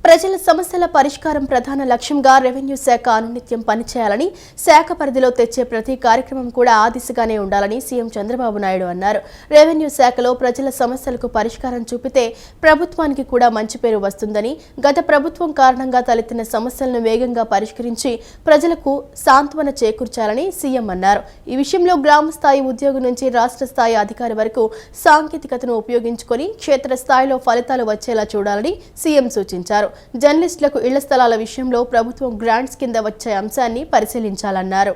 ప్రజల సమస్యల పరిష్కారం ప్రధాన లక్ష్యంగా రెవెన్యూ శాఖ అనునిత్యం పనిచేయాలని, శాఖ పరిధిలో తెచ్చే ప్రతి కార్యక్రమం కూడా ఆ దిశగానే ఉండాలని సీఎం చంద్రబాబు నాయుడు అన్నారు. రెవెన్యూ శాఖలో ప్రజల సమస్యలకు పరిష్కారం చూపితే ప్రభుత్వానికి కూడా మంచి పేరు వస్తుందని, గత ప్రభుత్వం కారణంగా తలెత్తిన సమస్యలను వేగంగా పరిష్కరించి ప్రజలకు సాంత్వన చేకూర్చాలని సీఎం అన్నారు. ఈ విషయంలో గ్రామ స్థాయి ఉద్యోగి నుంచి రాష్ట్ర స్థాయి అధికారి వరకు సాంకేతికతను ఉపయోగించుకొని క్షేత్రస్థాయిలో ఫలితాలు వచ్చేలా చూడాలని సీఎం సూచించారు. జర్నలిస్టులకు ఇళ్ల స్థలాల విషయంలో ప్రభుత్వం గ్రాంట్స్ కింద వచ్చే అంశాన్ని పరిశీలించాలన్నారు.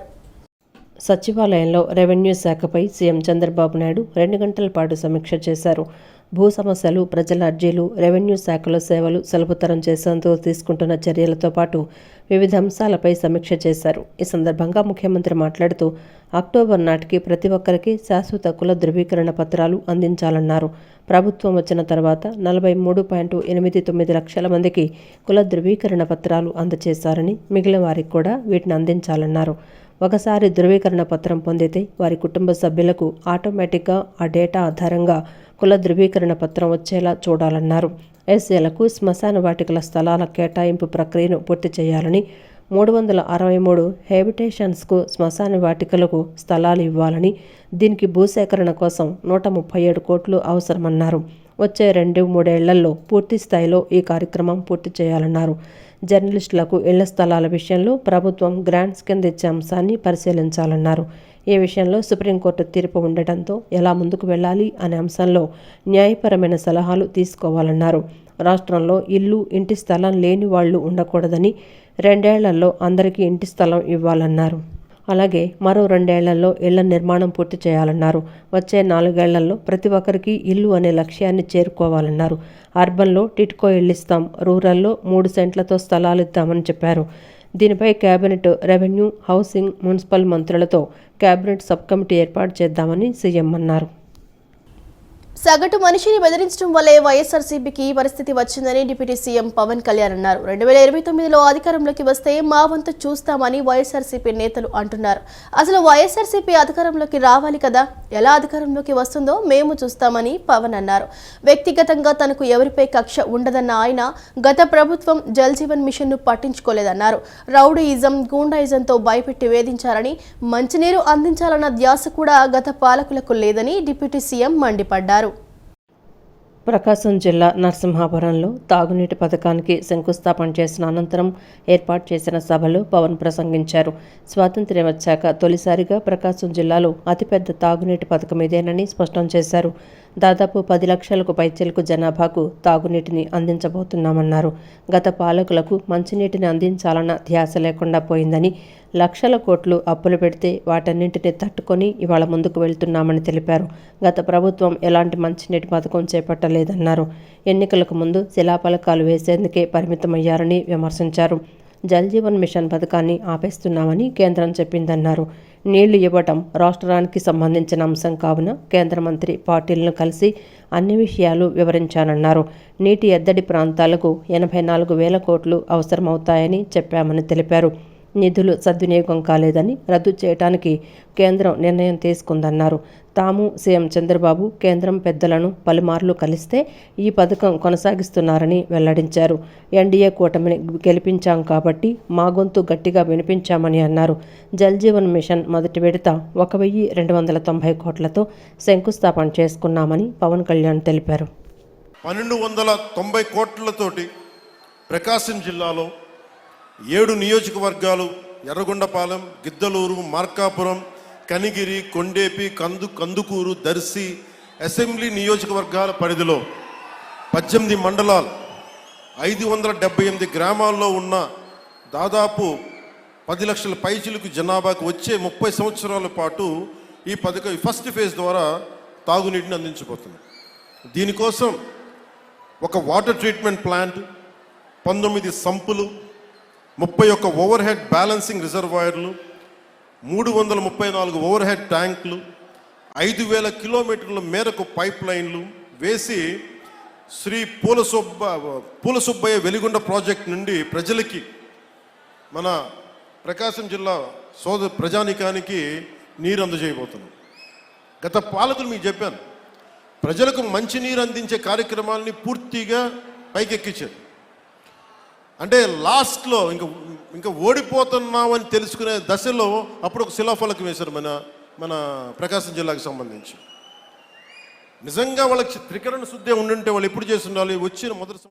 సచివాలయంలో రెవెన్యూ శాఖపై సీఎం చంద్రబాబు నాయుడు 2 గంటల పాటు సమీక్ష చేశారు. భూ సమస్యలు, ప్రజల అర్జీలు, రెవెన్యూ శాఖలో సేవలు సులభతరం చేసేందుకు తీసుకుంటున్న చర్యలతో పాటు వివిధ అంశాలపై సమీక్ష చేశారు. ఈ సందర్భంగా ముఖ్యమంత్రి మాట్లాడుతూ అక్టోబర్ నాటికి ప్రతి ఒక్కరికి శాశ్వత కుల ధృవీకరణ పత్రాలు అందించాలన్నారు. ప్రభుత్వం వచ్చిన తర్వాత 43.89 లక్షల మందికి కుల ధృవీకరణ పత్రాలు అందజేశారని, మిగిలిన వారికి కూడా వీటిని అందించాలన్నారు. ఒకసారి ధృవీకరణ పత్రం పొందితే వారి కుటుంబ సభ్యులకు ఆటోమేటిక్గా ఆ డేటా ఆధారంగా కుల ధృవీకరణ పత్రం వచ్చేలా చూడాలన్నారు. ఎస్సీలకు శ్మశాన వాటికల స్థలాల కేటాయింపు ప్రక్రియను పూర్తి చేయాలని, 363 హ్యాబిటేషన్స్కు శ్మశాన వాటికలకు స్థలాలు ఇవ్వాలని, దీనికి భూసేకరణ కోసం 137 కోట్లు అవసరమన్నారు. వచ్చే 2-3 ఏళ్లలో పూర్తి స్థాయిలో ఈ కార్యక్రమం పూర్తి చేయాలన్నారు. జర్నలిస్టులకు ఇళ్ల స్థలాల విషయంలో ప్రభుత్వం గ్రాంట్స్ కింద ఇచ్చే అంశాన్ని పరిశీలించాలన్నారు. ఈ విషయంలో సుప్రీంకోర్టు తీర్పు ఉండటంతో ఎలా ముందుకు వెళ్లాలి అనే అంశంలో న్యాయపరమైన సలహాలు తీసుకోవాలన్నారు. రాష్ట్రంలో ఇల్లు, ఇంటి స్థలం లేని వాళ్లు ఉండకూడదని, 2 ఏళ్లలో అందరికీ ఇంటి స్థలం ఇవ్వాలన్నారు. అలాగే మరో 2 ఏళ్లలో ఇళ్ల నిర్మాణం పూర్తి చేయాలన్నారు. వచ్చే 4 ఏళ్లలో ప్రతి ఒక్కరికి ఇల్లు అనే లక్ష్యాన్ని చేరుకోవాలన్నారు. అర్బన్లో టిట్కో ఇళ్లు ఇస్తాం, రూరల్లో 3 సెంట్లతో స్థలాలు ఇద్దామని చెప్పారు. దీనిపై కేబినెట్, రెవెన్యూ, హౌసింగ్, మున్సిపల్ మంత్రులతో కేబినెట్ సబ్ కమిటీ ఏర్పాటు చేద్దామని సీఎం అన్నారు. సగటు మనిషిని బెదిరించడం వల్లే వైఎస్ఆర్సీపీకి ఈ పరిస్థితి వచ్చిందని డిప్యూటీ సీఎం పవన్ కళ్యాణ్ అన్నారు. 2029లో అధికారంలోకి వస్తే మా వంతు చూస్తామని వైఎస్ఆర్సీపీ నేతలు అంటున్నారు. అసలు వైఎస్ఆర్సీపీ అధికారంలోకి రావాలి కదా, ఎలా అధికారంలోకి వస్తుందో మేము చూస్తామని పవన్ అన్నారు. వ్యక్తిగతంగా తనకు ఎవరిపై కక్ష ఉండదన్న ఆయన గత ప్రభుత్వం జల్ జీవన్ మిషన్ను పట్టించుకోలేదన్నారు. రౌడీయిజం, గూండాయిజంతో భయపెట్టి వేధించారని, మంచినీరు అందించాలన్న ధ్యాస కూడా గత పాలకులకు లేదని డిప్యూటీ సీఎం మండిపడ్డారు. ప్రకాశం జిల్లా నరసింహాపురంలో తాగునీటి పథకానికి శంకుస్థాపన చేసిన అనంతరం ఏర్పాటు చేసిన సభలో పవన్ ప్రసంగించారు. స్వాతంత్ర్యం వచ్చాక తొలిసారిగా ప్రకాశం జిల్లాలో అతిపెద్ద తాగునీటి పథకం ఇదేనని స్పష్టం చేశారు. దాదాపు 10 లక్షలకు పైచిలకు జనాభాకు తాగునీటిని అందించబోతున్నామన్నారు. గత పాలకులకు మంచినీటిని అందించాలన్న ధ్యాస లేకుండా పోయిందని, లక్షల కోట్లు అప్పులు పెడితే వాటన్నింటినీ తట్టుకొని ఇవాళ ముందుకు వెళ్తున్నామని తెలిపారు. గత ప్రభుత్వం ఎలాంటి మంచినీటి పథకం చేపట్టలేదన్నారు. ఎన్నికలకు ముందు శిలాఫలకాలు వేసేందుకే పరిమితమయ్యారని విమర్శించారు. జల్ జీవన్ మిషన్ పథకాన్ని ఆపేస్తున్నామని కేంద్రం చెప్పిందన్నారు. నీళ్లు ఇవ్వటం రాష్ట్రానికి సంబంధించిన అంశం కావున కేంద్ర మంత్రి పాటిల్ను కలిసి అన్ని విషయాలు వివరించానన్నారు. నీటి ఎద్దడి ప్రాంతాలకు 84,000 కోట్లు అవసరమవుతాయని చెప్పామని తెలిపారు. నిధులు సద్వినియోగం కాలేదని, రద్దు చేయడానికి కేంద్రం నిర్ణయం తీసుకుందన్నారు. తాము, సీఎం చంద్రబాబు కేంద్రం పెద్దలను పలుమార్లు కలిస్తే ఈ పథకం కొనసాగిస్తున్నారని వెల్లడించారు. ఎన్డీఏ కూటమిని గెలిపించాం కాబట్టి మా గొంతు గట్టిగా వినిపించామని అన్నారు. జల్ జీవన్ మిషన్ మొదటి విడత 1,290 కోట్లతో శంకుస్థాపన చేసుకున్నామని పవన్ కళ్యాణ్ తెలిపారు. 1,290 కోట్లతోటి ప్రకాశం జిల్లాలో 7 నియోజకవర్గాలు ఎర్రగొండపాలెం, గిద్దలూరు, మార్కాపురం, కనిగిరి, కొండేపి, కందుకూరు, దర్శి అసెంబ్లీ నియోజకవర్గాల పరిధిలో 18 మండలాలు, 578 గ్రామాల్లో ఉన్న దాదాపు 10 లక్షల పైచిలకు జనాభాకు వచ్చే 30 సంవత్సరాల పాటు ఈ పథకం ఫస్ట్ ఫేజ్ ద్వారా తాగునీటిని అందించబోతుంది. దీనికోసం ఒక water treatment plant, 19 సంపులు, 31 over head balancing రిజర్వాయర్లు, 334 ఓవర్ హెడ్ ట్యాంకులు, 5,000 కిలోమీటర్ల మేరకు పైప్ లైన్లు వేసి శ్రీ పూలసుబ్బయ్య వెలిగొండ ప్రాజెక్ట్ నుండి ప్రజలకి, మన ప్రకాశం జిల్లా ప్రజానికానికి నీరు అందజేయబోతున్నాం. గత పాలకులు మీకు చెప్పాను, ప్రజలకు మంచి నీరు అందించే కార్యక్రమాలని పూర్తిగా పైకెక్కించారు. అంటే లాస్ట్లో ఇంకా ఓడిపోతున్నామని తెలుసుకునే దశలో అప్పుడు ఒక శిలాఫలకం వేశారు మన ప్రకాశం జిల్లాకు సంబంధించి. నిజంగా వాళ్ళకి త్రికరణ శుద్ధి ఉండుంటే వాళ్ళు ఎప్పుడు చేసి ఉండాలి? వచ్చిన మొదటి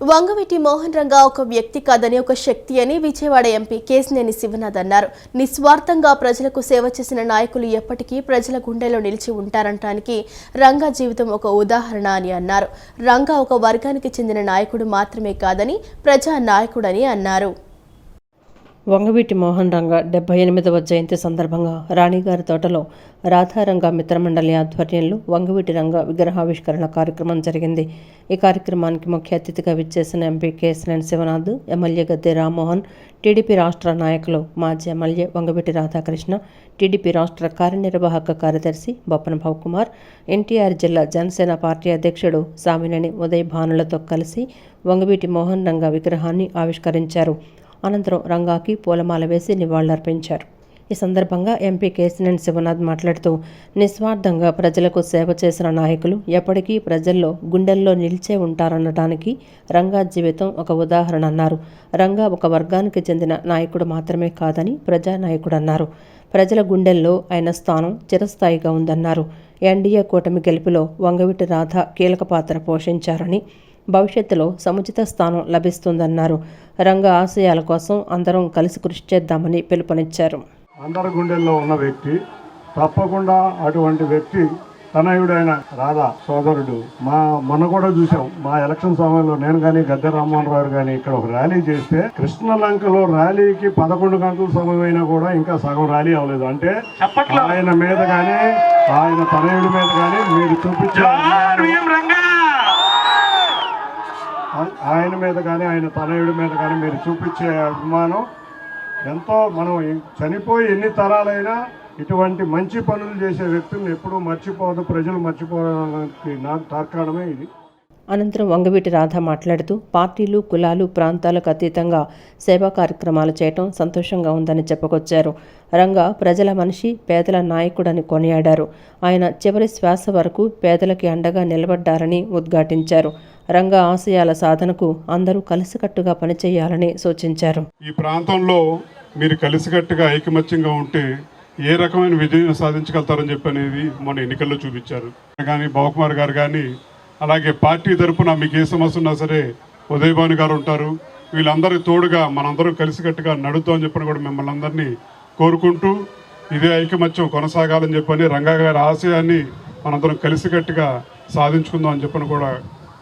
వంగవీటి మోహన్ రంగా ఒక వ్యక్తి కాదని ఒక శక్తి అని విజయవాడ ఎంపీ కేశినేని శివనాథ్ అన్నారు. నిస్వార్థంగా ప్రజలకు సేవ చేసిన నాయకులు ఎప్పటికీ ప్రజల గుండెలో నిలిచి ఉంటారనటానికి రంగా జీవితం ఒక ఉదాహరణ అని అన్నారు. రంగా ఒక వర్గానికి చెందిన నాయకుడు మాత్రమే కాదని ప్రజా నాయకుడని అన్నారు. వంగవీటి మోహన్ రంగా 78వ జయంతి సందర్భంగా రాణిగారి తోటలో రాధారంగా మిత్రమండలి ఆధ్వర్యంలో వంగవీటి రంగా విగ్రహావిష్కరణ కార్యక్రమం జరిగింది. ఈ కార్యక్రమానికి ముఖ్య అతిథిగా విచ్చేసిన MP Kesineni Sivanath, MLA Gadde Rammohan, TDP రాష్ట్ర నాయకులు మాజీ ఎమ్మెల్యే వంగవీటి రాధాకృష్ణ, టీడీపీ రాష్ట్ర కార్యనిర్వాహక కార్యదర్శి బొప్పన భవకుమార్, ఎన్టీఆర్ జిల్లా జనసేన పార్టీ అధ్యక్షుడు సామినేని ఉదయ్ భానులతో కలిసి వంగవీటి మోహన్ రంగా విగ్రహాన్ని ఆవిష్కరించారు. అనంతరం రంగాకి పూలమాల వేసి నివాళులర్పించారు. ఈ సందర్భంగా ఎంపీ కేశినేని శివనాథ్ మాట్లాడుతూ, నిస్వార్థంగా ప్రజలకు సేవ చేసిన నాయకులు ఎప్పటికీ ప్రజల్లో గుండెల్లో నిలిచే ఉంటారనడానికి రంగా జీవితం ఒక ఉదాహరణ అన్నారు. రంగా ఒక వర్గానికి చెందిన నాయకుడు మాత్రమే కాదని ప్రజానాయకుడు అన్నారు. ప్రజల గుండెల్లో ఆయన స్థానం చిరస్థాయిగా ఉందన్నారు. ఎన్డీఏ కూటమి గెలుపులో వంగవీటి రాధ కీలక పాత్ర పోషించారని, భవిష్యత్తులో సముచిత స్థానం లభిస్తుందన్నారు. రంగా ఆశయాల కోసం అందరం కలిసి కృషి చేద్దామని పిలుపునిచ్చారు. అందరి గుండెల్లో ఉన్న వ్యక్తి, తప్పకుండా అటువంటి వ్యక్తి తనయుడైన రాధా సోదరుడు. మొన్న కూడా చూసాం, మా ఎలక్షన్ సమయంలో నేను కానీ గద్దె రామ్మోహన్ రావు కానీ ఇక్కడ ఒక ర్యాలీ చేస్తే కృష్ణలంకలో ర్యాలీకి 11 గంటల సమయం అయినా కూడా ఇంకా సగం ర్యాలీ అవ్వలేదు. అంటే ఆయన మీద కానీ ఆయన తనయుడి మీద కానీ మీరు చూపించే ఆయన మీద కానీ ఆయన తనయుడి మీద కానీ మీరు చూపించే అభిమానం ఎంతో. మనం చనిపోయి ఎన్ని తరాలైనా ఇటువంటి మంచి పనులు చేసే వ్యక్తులను ఎప్పుడూ మర్చిపోదు, ప్రజలు మర్చిపోవడానికి నాకు తార్కాణమే ఇది. అనంతరం వంగవీటి రాధ మాట్లాడుతూ, పార్టీలు, కులాలు, ప్రాంతాలకు అతీతంగా సేవా కార్యక్రమాలు చేయటం సంతోషంగా ఉందని చెప్పుకొచ్చారు. రంగా ప్రజల మనిషి, పేదల నాయకుడని కొనియాడారు. ఆయన చివరి శ్వాస వరకు పేదలకి అండగా నిలబడ్డారని ఉద్ఘాటించారు. రంగా ఆశయాల సాధనకు అందరూ కలిసికట్టుగా పనిచేయాలని సూచించారు. ఈ ప్రాంతంలో మీరు కలిసికట్టుగా ఐకమత్యంగా ఉంటే ఏ రకమైన విజయం సాధించగలుగుతారని చెప్పి అనేది మొన్న ఎన్నికల్లో చూపించారు. కానీ భవకుమార్ గారు కానీ, అలాగే పార్టీ తరఫున మీకు ఏ సమస్య ఉన్నా సరే ఉదయ్ భాను గారు ఉంటారు. వీళ్ళందరికీ తోడుగా మనందరం కలిసికట్టుగా నడుద్దామని చెప్పని కూడా మిమ్మల్ని అందరినీ కోరుకుంటూ, ఇదే ఐకమత్యం కొనసాగాలని చెప్పని రంగా గారి ఆశయాన్ని మనందరం కలిసికట్టుగా సాధించుకుందాం అని చెప్పని కూడా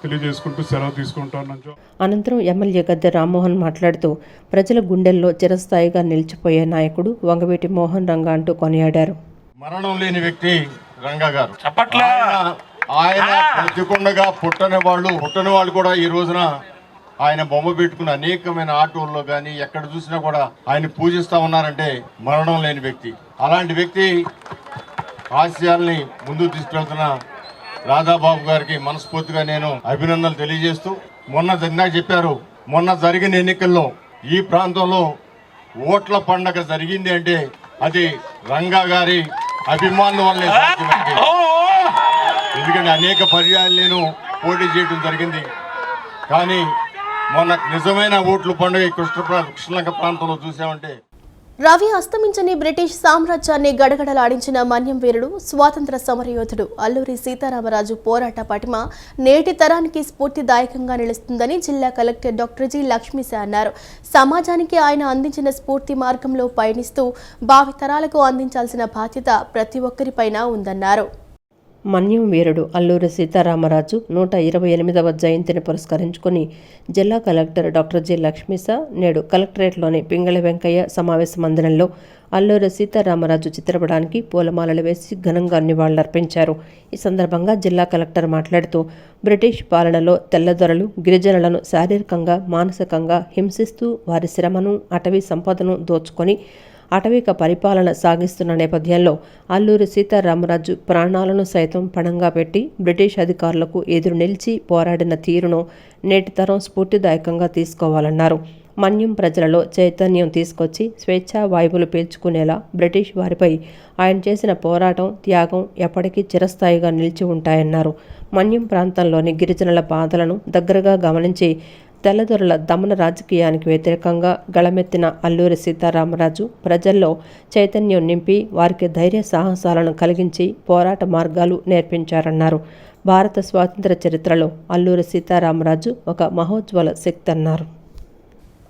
తెలియజేసుకుంటూ సెలవు తీసుకుంటాను. అనంతరం ఎమ్మెల్యే గద్దె రామ్మోహన్ మాట్లాడుతూ, ప్రజల గుండెల్లో చిరస్థాయిగా నిలిచిపోయే నాయకుడు వంగవీటి మోహన్ రంగా అంటూ కొనియాడారు. మరణం లేని వ్యక్తి రంగా గారు. ఆయన బ్రతికుండగా పుట్టని వాళ్ళు కూడా ఈ రోజున ఆయన బొమ్మ పెట్టుకున్న అనేకమైన ఆటోల్లో కానీ ఎక్కడ చూసినా కూడా ఆయన పూజిస్తా ఉన్నారంటే మరణం లేని వ్యక్తి. అలాంటి వ్యక్తి ఆశయాల్ని ముందుకు తీసుకెళ్తున్న రాధాబాబు గారికి మనస్ఫూర్తిగా నేను అభినందనలు తెలియజేస్తూ, ఇందాక చెప్పారు, మొన్న జరిగిన ఎన్నికల్లో ఈ ప్రాంతంలో ఓట్ల పండగ జరిగింది అంటే అది రంగా గారి అభిమానుల వల్లే సాధ్యమైంది. ఎందుకంటే అనేక పర్యాయాలు నేను పోటీ చేయడం జరిగింది. కానీ మొన్న నిజమైన ఓట్ల పండుగ కృష్ణలంక ప్రాంతంలో చూసామంటే. రవి అస్తమించని బ్రిటిష్ సామ్రాజ్యాన్ని గడగడలాడించిన మన్యం వీరుడు, స్వాతంత్ర సమరయోధుడు అల్లూరి సీతారామరాజు పోరాట పటిమ నేటి తరానికి స్ఫూర్తిదాయకంగా నిలుస్తుందని జిల్లా కలెక్టర్ డాక్టర్ జి లక్ష్మీశ అన్నారు. సమాజానికి ఆయన అందించిన స్ఫూర్తి మార్గంలో పయనిస్తూ భావితరాలకు అందించాల్సిన బాధ్యత ప్రతి ఒక్కరిపైన ఉందన్నారు. మన్యం వీరుడు అల్లూరి సీతారామరాజు 128వ జయంతిని పురస్కరించుకుని జిల్లా కలెక్టర్ డాక్టర్ జి లక్ష్మీశ నేడు కలెక్టరేట్లోని పింగళి వెంకయ్య సమావేశ మందిరంలో అల్లూరి సీతారామరాజు చిత్రపటానికి పూలమాలలు వేసి ఘనంగా నివాళులర్పించారు. ఈ సందర్భంగా జిల్లా కలెక్టర్ మాట్లాడుతూ, బ్రిటిష్ పాలనలో తెల్లదొరలు గిరిజనులను శారీరకంగా, మానసికంగా హింసిస్తూ వారి శ్రమను, అటవీ సంపదను దోచుకొని అటవిక పరిపాలన సాగిస్తున్న నేపథ్యంలో అల్లూరి సీతారామరాజు ప్రాణాలను సైతం పణంగా పెట్టి బ్రిటిష్ అధికారులకు ఎదురు నిలిచి పోరాడిన తీరును నేటి తరం స్ఫూర్తిదాయకంగా తీసుకోవాలన్నారు. మన్యం ప్రజలలో చైతన్యం తీసుకొచ్చి స్వేచ్ఛా వాయువులు పీల్చుకునేలా బ్రిటిష్ వారిపై ఆయన చేసిన పోరాటం, త్యాగం ఎప్పటికీ చిరస్థాయిగా నిలిచి ఉంటాయన్నారు. మన్యం ప్రాంతంలోని గిరిజనుల బాధలను దగ్గరగా గమనించి తెల్లదొరల దమన రాజకీయానికి వ్యతిరేకంగా గళమెత్తిన అల్లూరి సీతారామరాజు ప్రజల్లో చైతన్యం నింపి వారికి ధైర్య సాహసాలను కలిగించి పోరాట మార్గాలు నేర్పించారన్నారు. భారత స్వాతంత్ర చరిత్రలో అల్లూరి సీతారామరాజు ఒక మహోజ్వల శక్తి అన్నారు.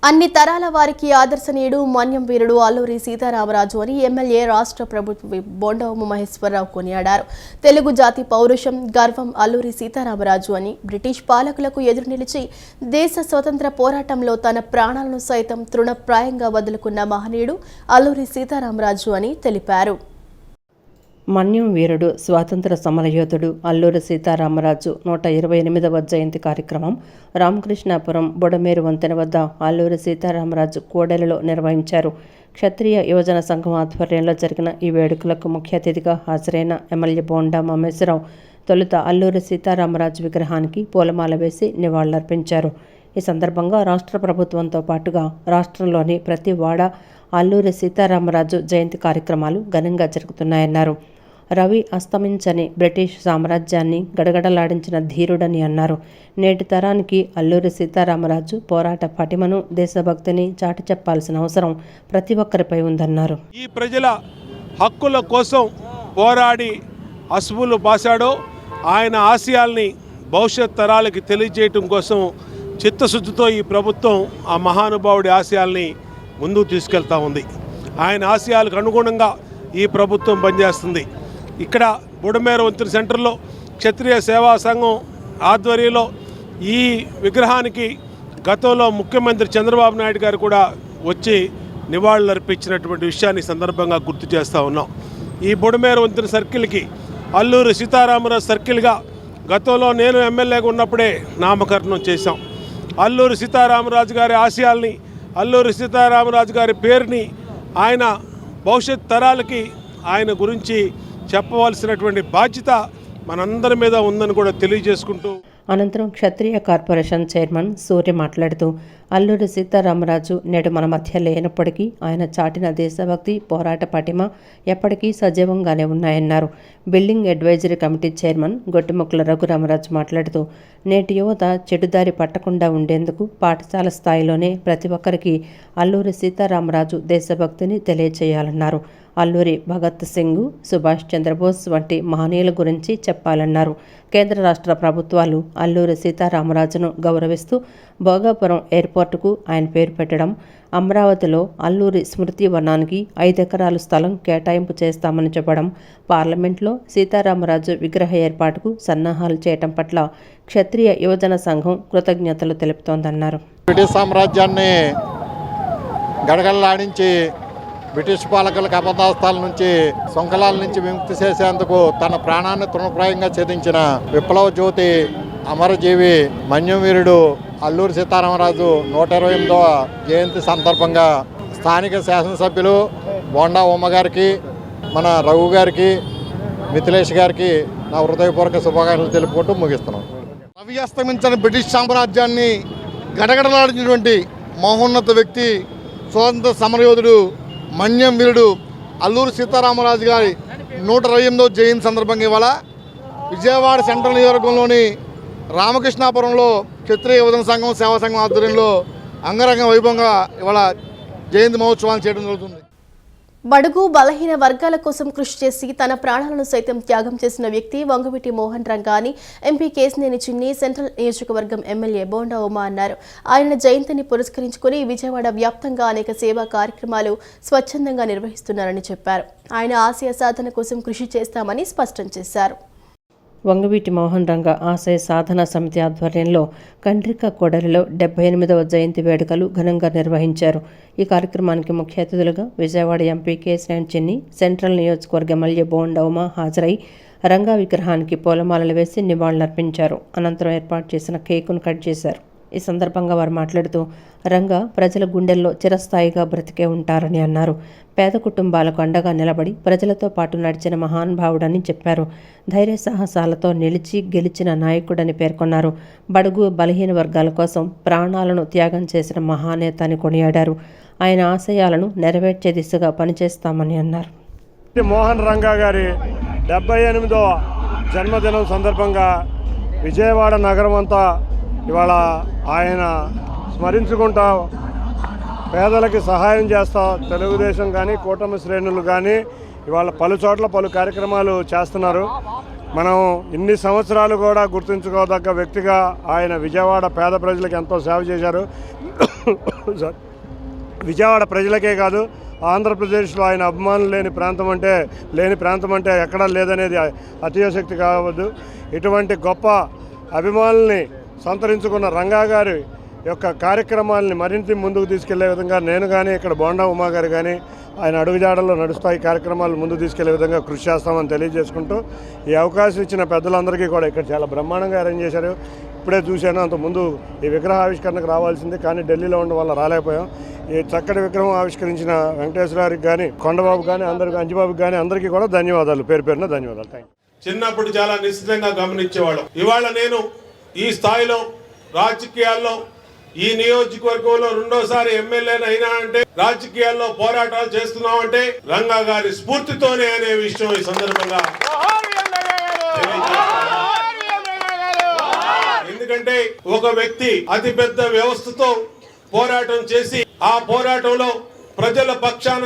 అన్ని తరాల వారికి ఆదర్శనీయుడు మన్యం వీరుడు అల్లూరి సీతారామరాజు అని ఎమ్మెల్యే రాష్ట్ర ప్రభుత్వ బోండా ఉమామహేశ్వరరావు కొనియాడారు. తెలుగు జాతి పౌరుషం గర్వం అల్లూరి సీతారామరాజు అని బ్రిటిష్ పాలకులకు ఎదురు నిలిచి దేశ స్వతంత్ర పోరాటంలో తన ప్రాణాలను సైతం తృణప్రాయంగా వదులుకున్న మహనీయుడు అల్లూరి సీతారామరాజు అని తెలిపారు. మన్యం వీరుడు స్వాతంత్ర సమరయోధుడు అల్లూరి సీతారామరాజు 128వ జయంతి కార్యక్రమం రామకృష్ణాపురం బుడమేరు వంతెన వద్ద అల్లూరి సీతారామరాజు కోడెలలో నిర్వహించారు. క్షత్రియ యువజన సంఘం ఆధ్వర్యంలో జరిగిన ఈ వేడుకలకు ముఖ్య అతిథిగా హాజరైన ఎమ్మెల్యే బోండా ఉమామహేశ్వరరావు తొలుత అల్లూరి సీతారామరాజు విగ్రహానికి పూలమాల వేసి నివాళులర్పించారు. ఈ సందర్భంగా రాష్ట్ర ప్రభుత్వంతో పాటుగా రాష్ట్రంలోని ప్రతి వాడ అల్లూరి సీతారామరాజు జయంతి కార్యక్రమాలు ఘనంగా జరుగుతున్నాయన్నారు. రవి అస్తమించని బ్రిటిష్ సామ్రాజ్యాన్ని గడగడలాడించిన ధీరుడని అన్నారు. నేటి తరానికి అల్లూరి సీతారామరాజు పోరాట పటిమను దేశభక్తిని చాటి చెప్పాల్సిన అవసరం ప్రతి ఒక్కరిపై ఉందన్నారు. ఈ ప్రజల హక్కుల కోసం పోరాడి అసువులు బాసాడో ఆయన ఆశయాల్ని భవిష్యత్ తరాలకి తెలియజేయటం కోసం చిత్తశుద్ధితో ఈ ప్రభుత్వం ఆ మహానుభావుడి ఆశయాల్ని ముందుకు తీసుకెళ్తా ఉంది. ఆయన ఆశయాలకు అనుగుణంగా ఈ ప్రభుత్వం పనిచేస్తుంది. ఇక్కడ బుడమేరు వంతెన సెంటర్లో క్షత్రియ సేవా సంఘం ఆధ్వర్యంలో ఈ విగ్రహానికి గతంలో ముఖ్యమంత్రి చంద్రబాబు నాయుడు గారు కూడా వచ్చి నివాళులు అర్పించినటువంటి విషయాన్ని సందర్భంగా గుర్తు చేస్తూ ఉన్నాం. ఈ బుడమేరు వంతెన సర్కిల్కి అల్లూరి సీతారామరాజు సర్కిల్గా గతంలో నేను ఎమ్మెల్యేగా ఉన్నప్పుడే నామకరణం చేశాం. అల్లూరి సీతారామరాజు గారి ఆశయాల్ని, అల్లూరి సీతారామరాజు గారి పేరుని ఆయన భవిష్యత్ తరాలకి ఆయన గురించి చెప్పవలసినటువంటి బాధ్యత మనందరి మీద ఉందని కూడా తెలియజేసుకుంటూ అనంతరం క్షత్రియ కార్పొరేషన్ చైర్మన్ సూర్య మాట్లాడుతూ అల్లూరి సీతారామరాజు నేడు మన మధ్య లేనప్పటికీ ఆయన చాటిన దేశభక్తి పోరాట పటిమ ఎప్పటికీ సజీవంగానే ఉన్నాయన్నారు. Building advisory committee chairman Gottimukkala Raghuramaraju మాట్లాడుతూ నేటి యువత చెడుదారి పట్టకుండా ఉండేందుకు పాఠశాల స్థాయిలోనే ప్రతి ఒక్కరికి అల్లూరి సీతారామరాజు దేశభక్తిని తెలియచేయాలన్నారు. అల్లూరి భగత్ సింగ్, సుభాష్ చంద్రబోస్ వంటి మహనీయుల గురించి చెప్పాలన్నారు. కేంద్ర రాష్ట్ర ప్రభుత్వాలు అల్లూరి సీతారామరాజును గౌరవిస్తూ భోగాపురం ఎయిర్పోర్టుకు ఆయన పేరు పెట్టడం, అమరావతిలో అల్లూరి స్మృతి వనానికి 5 ఎకరాలు స్థలం కేటాయింపు చేస్తామని చెప్పడం, పార్లమెంట్లో సీతారామరాజు విగ్రహ ఏర్పాటుకు సన్నాహాలు చేయటం పట్ల క్షత్రియ యువజన సంఘం కృతజ్ఞతలు తెలుపుతోందన్నారు. బ్రిటిష్ సామ్రాజ్యాన్ని గడగడలాడించి బ్రిటిష్ పాలకులకు అబద్ధాస్తాల నుంచి సొంకలాల నుంచి విముక్తి చేసేందుకు తన ప్రాణాన్ని తృణప్రాయంగా ఛేదించిన విప్లవ జ్యోతి అమరజీవి మన్యం వీరుడు అల్లూరి సీతారామరాజు 128వ జయంతి సందర్భంగా స్థానిక శాసనసభ్యులు బోండా ఉమ్మ గారికి, మన రఘు గారికి, మిథిలేష్ గారికి నా హృదయపూర్వక శుభాకాంక్షలు తెలుపుకుంటూ ముగిస్తున్నాం. రవి అస్తమించిన బ్రిటిష్ సామ్రాజ్యాన్ని గడగడలాడినటువంటి మహోన్నత వ్యక్తి స్వాతంత్ర సమరయోధుడు మన్యం వీరుడు అల్లూరి సీతారామరాజు గారి 128వ జయంతి సందర్భంగా ఇవాళ విజయవాడ సెంట్రల్ నియోజకవర్గంలోని రామకృష్ణాపురంలో క్షత్రియ యువజన సంఘం సేవా సంఘం ఆధ్వర్యంలో అంగరంగ వైభవంగా ఇవాళ జయంతి మహోత్సవాన్ని చేయడం జరుగుతుంది. బడుగు బలహీన వర్గాల కోసం కృషి చేసి తన ప్రాణాలను సైతం త్యాగం చేసిన వ్యక్తి వంగవీటి మోహన్ రంగా అని ఎంపీ కేశినేని చిన్ని సెంట్రల్ నియోజకవర్గం ఎమ్మెల్యే బోండా ఉమా అన్నారు. ఆయన జయంతిని పురస్కరించుకుని విజయవాడ వ్యాప్తంగా అనేక సేవా కార్యక్రమాలు స్వచ్ఛందంగా నిర్వహిస్తున్నారని చెప్పారు. ఆయన ఆశయ సాధన కోసం కృషి చేస్తామని స్పష్టం చేశారు. వంగవీటి మోహన్ రంగా ఆశయ సాధన సమితి ఆధ్వర్యంలో కండ్రిక కోడలిలో 78వ జయంతి వేడుకలు ఘనంగా నిర్వహించారు. ఈ కార్యక్రమానికి ముఖ్య అతిథులుగా విజయవాడ ఎంపీ కేశినేని చిన్ని, సెంట్రల్ నియోజకవర్గ ఎమ్మెల్యే బోండా ఉమా హాజరై రంగా విగ్రహానికి పూలమాలలు వేసి నివాళులర్పించారు. అనంతరం ఏర్పాటు చేసిన కేకును కట్ చేశారు. ఈ సందర్భంగా వారు మాట్లాడుతూ రంగా ప్రజల గుండెల్లో చిరస్థాయిగా బ్రతికే ఉంటారని అన్నారు. పేద కుటుంబాలకు అండగా నిలబడి ప్రజలతో పాటు నడిచిన మహానుభావుడని చెప్పారు. ధైర్య సాహసాలతో నిలిచి గెలిచిన నాయకుడని పేర్కొన్నారు. బడుగు బలహీన వర్గాల కోసం ప్రాణాలను త్యాగం చేసిన మహానేత అని కొనియాడారు. ఆయన ఆశయాలను నెరవేర్చే దిశగా పనిచేస్తామని అన్నారు. మోహన్ రంగా గారి 78వ జన్మదినం సందర్భంగా విజయవాడ నగరం అంతా ఇవాళ ఆయన స్మరించుకుంటా పేదలకి సహాయం చేస్తా తెలుగుదేశం కానీ కూటమి శ్రేణులు కానీ ఇవాళ పలు చోట్ల పలు కార్యక్రమాలు చేస్తున్నారు. మనం ఇన్ని సంవత్సరాలు కూడా గుర్తుంచుకోదగ్గ వ్యక్తిగా ఆయన విజయవాడ పేద ప్రజలకు ఎంతో సేవ చేశారు. విజయవాడ ప్రజలకే కాదు, ఆంధ్రప్రదేశ్లో ఆయన అభిమానులు లేని ప్రాంతం అంటే ఎక్కడా లేదనేది అతిశక్తి కావద్దు. ఇటువంటి గొప్ప అభిమానుల్ని సంతరించుకున్న రంగా గారి యొక్క కార్యక్రమాలని మరింత ముందుకు తీసుకెళ్లే విధంగా నేను కానీ ఇక్కడ బోండా ఉమా గారు కానీ ఆయన అడుగుజాడల్లో నడుస్తాయి కార్యక్రమాలు ముందుకు తీసుకెళ్లే విధంగా కృషి చేస్తామని తెలియజేసుకుంటూ ఈ అవకాశం ఇచ్చిన పెద్దలందరికీ కూడా ఇక్కడ చాలా బ్రహ్మాండంగా అరేంజ్ చేశారు. ఇప్పుడే చూశాను, అంతకుముందు ఈ విగ్రహ ఆవిష్కరణకు రావాల్సింది కానీ ఢిల్లీలో ఉండడం వల్ల రాలేకపోయాం. ఈ చక్కటి విగ్రహం ఆవిష్కరించిన వెంకటేశ్వరారికి కానీ కొండబాబు కానీ అందరికీ అంజబాబుకి కానీ అందరికీ కూడా ధన్యవాదాలు, పేరున ధన్యవాదాలు. Thank you. చిన్నప్పుడు చాలా నిశ్చితంగా గమనించేవాళ్ళం. ఇవాళ నేను ఈ స్థాయిలో రాజకీయాల్లో ఈ నియోజకవర్గంలో రెండోసారి ఎమ్మెల్యేని అయినా అంటే రాజకీయాల్లో పోరాటాలు చేస్తున్నామంటే రంగా గారి స్ఫూర్తితోనే అనే విషయం ఈ సందర్భంగా ఎందుకంటే ఒక వ్యక్తి అతిపెద్ద వ్యవస్థతో పోరాటం చేసి ఆ పోరాటంలో ప్రజల పక్షాన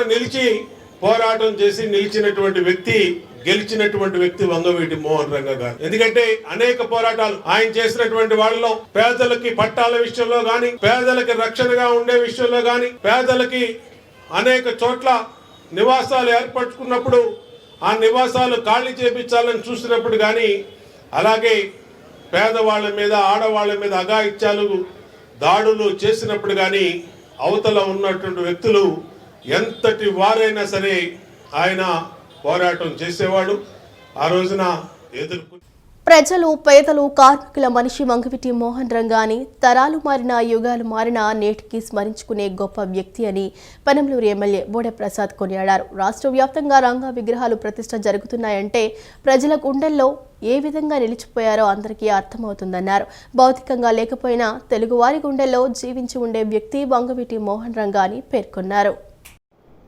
నిలిచినటువంటి వ్యక్తి గెలిచినటువంటి వ్యక్తి వంగవీటి మోహన్ రంగా గారు. ఎందుకంటే అనేక పోరాటాలు ఆయన చేసినటువంటి వాళ్ళలో పేదలకి పట్టాల విషయంలో గాని, పేదలకి రక్షణగా ఉండే విషయంలో గాని, పేదలకి అనేక చోట్ల నివాసాలు ఏర్పరచుకున్నప్పుడు ఆ నివాసాలు ఖాళీ చేపించాలని చూసినప్పుడు గాని, అలాగే పేదవాళ్ళ మీద ఆడవాళ్ళ మీద అఘాయిత్యాలు దాడులు చేసినప్పుడు గాని అవతల ఉన్నటువంటి వ్యక్తులు ఎంతటి వారైనా సరే ఆయన పోరాటం చేసేవాడు. ఆ రోజున ఎదుర్కొ ప్రజలు, పేదలు, కార్మికుల మనిషి వంగవీటి మోహన్ రంగాని తరాలు మారినా యుగాలు మారినా నేటికి స్మరించుకునే గొప్ప వ్యక్తి అని పెనంలూరు ఎమ్మెల్యే బోడే ప్రసాద్ కొనియాడారు. రాష్ట్ర వ్యాప్తంగా రంగా విగ్రహాలు ప్రతిష్ఠ జరుగుతున్నాయంటే ప్రజల గుండెల్లో ఏ విధంగా నిలిచిపోయారో అందరికీ అర్థమవుతుందన్నారు. భౌతికంగా లేకపోయినా తెలుగువారి గుండెల్లో జీవించి ఉండే వ్యక్తి వంగవీటి మోహన్ రంగా అని పేర్కొన్నారు.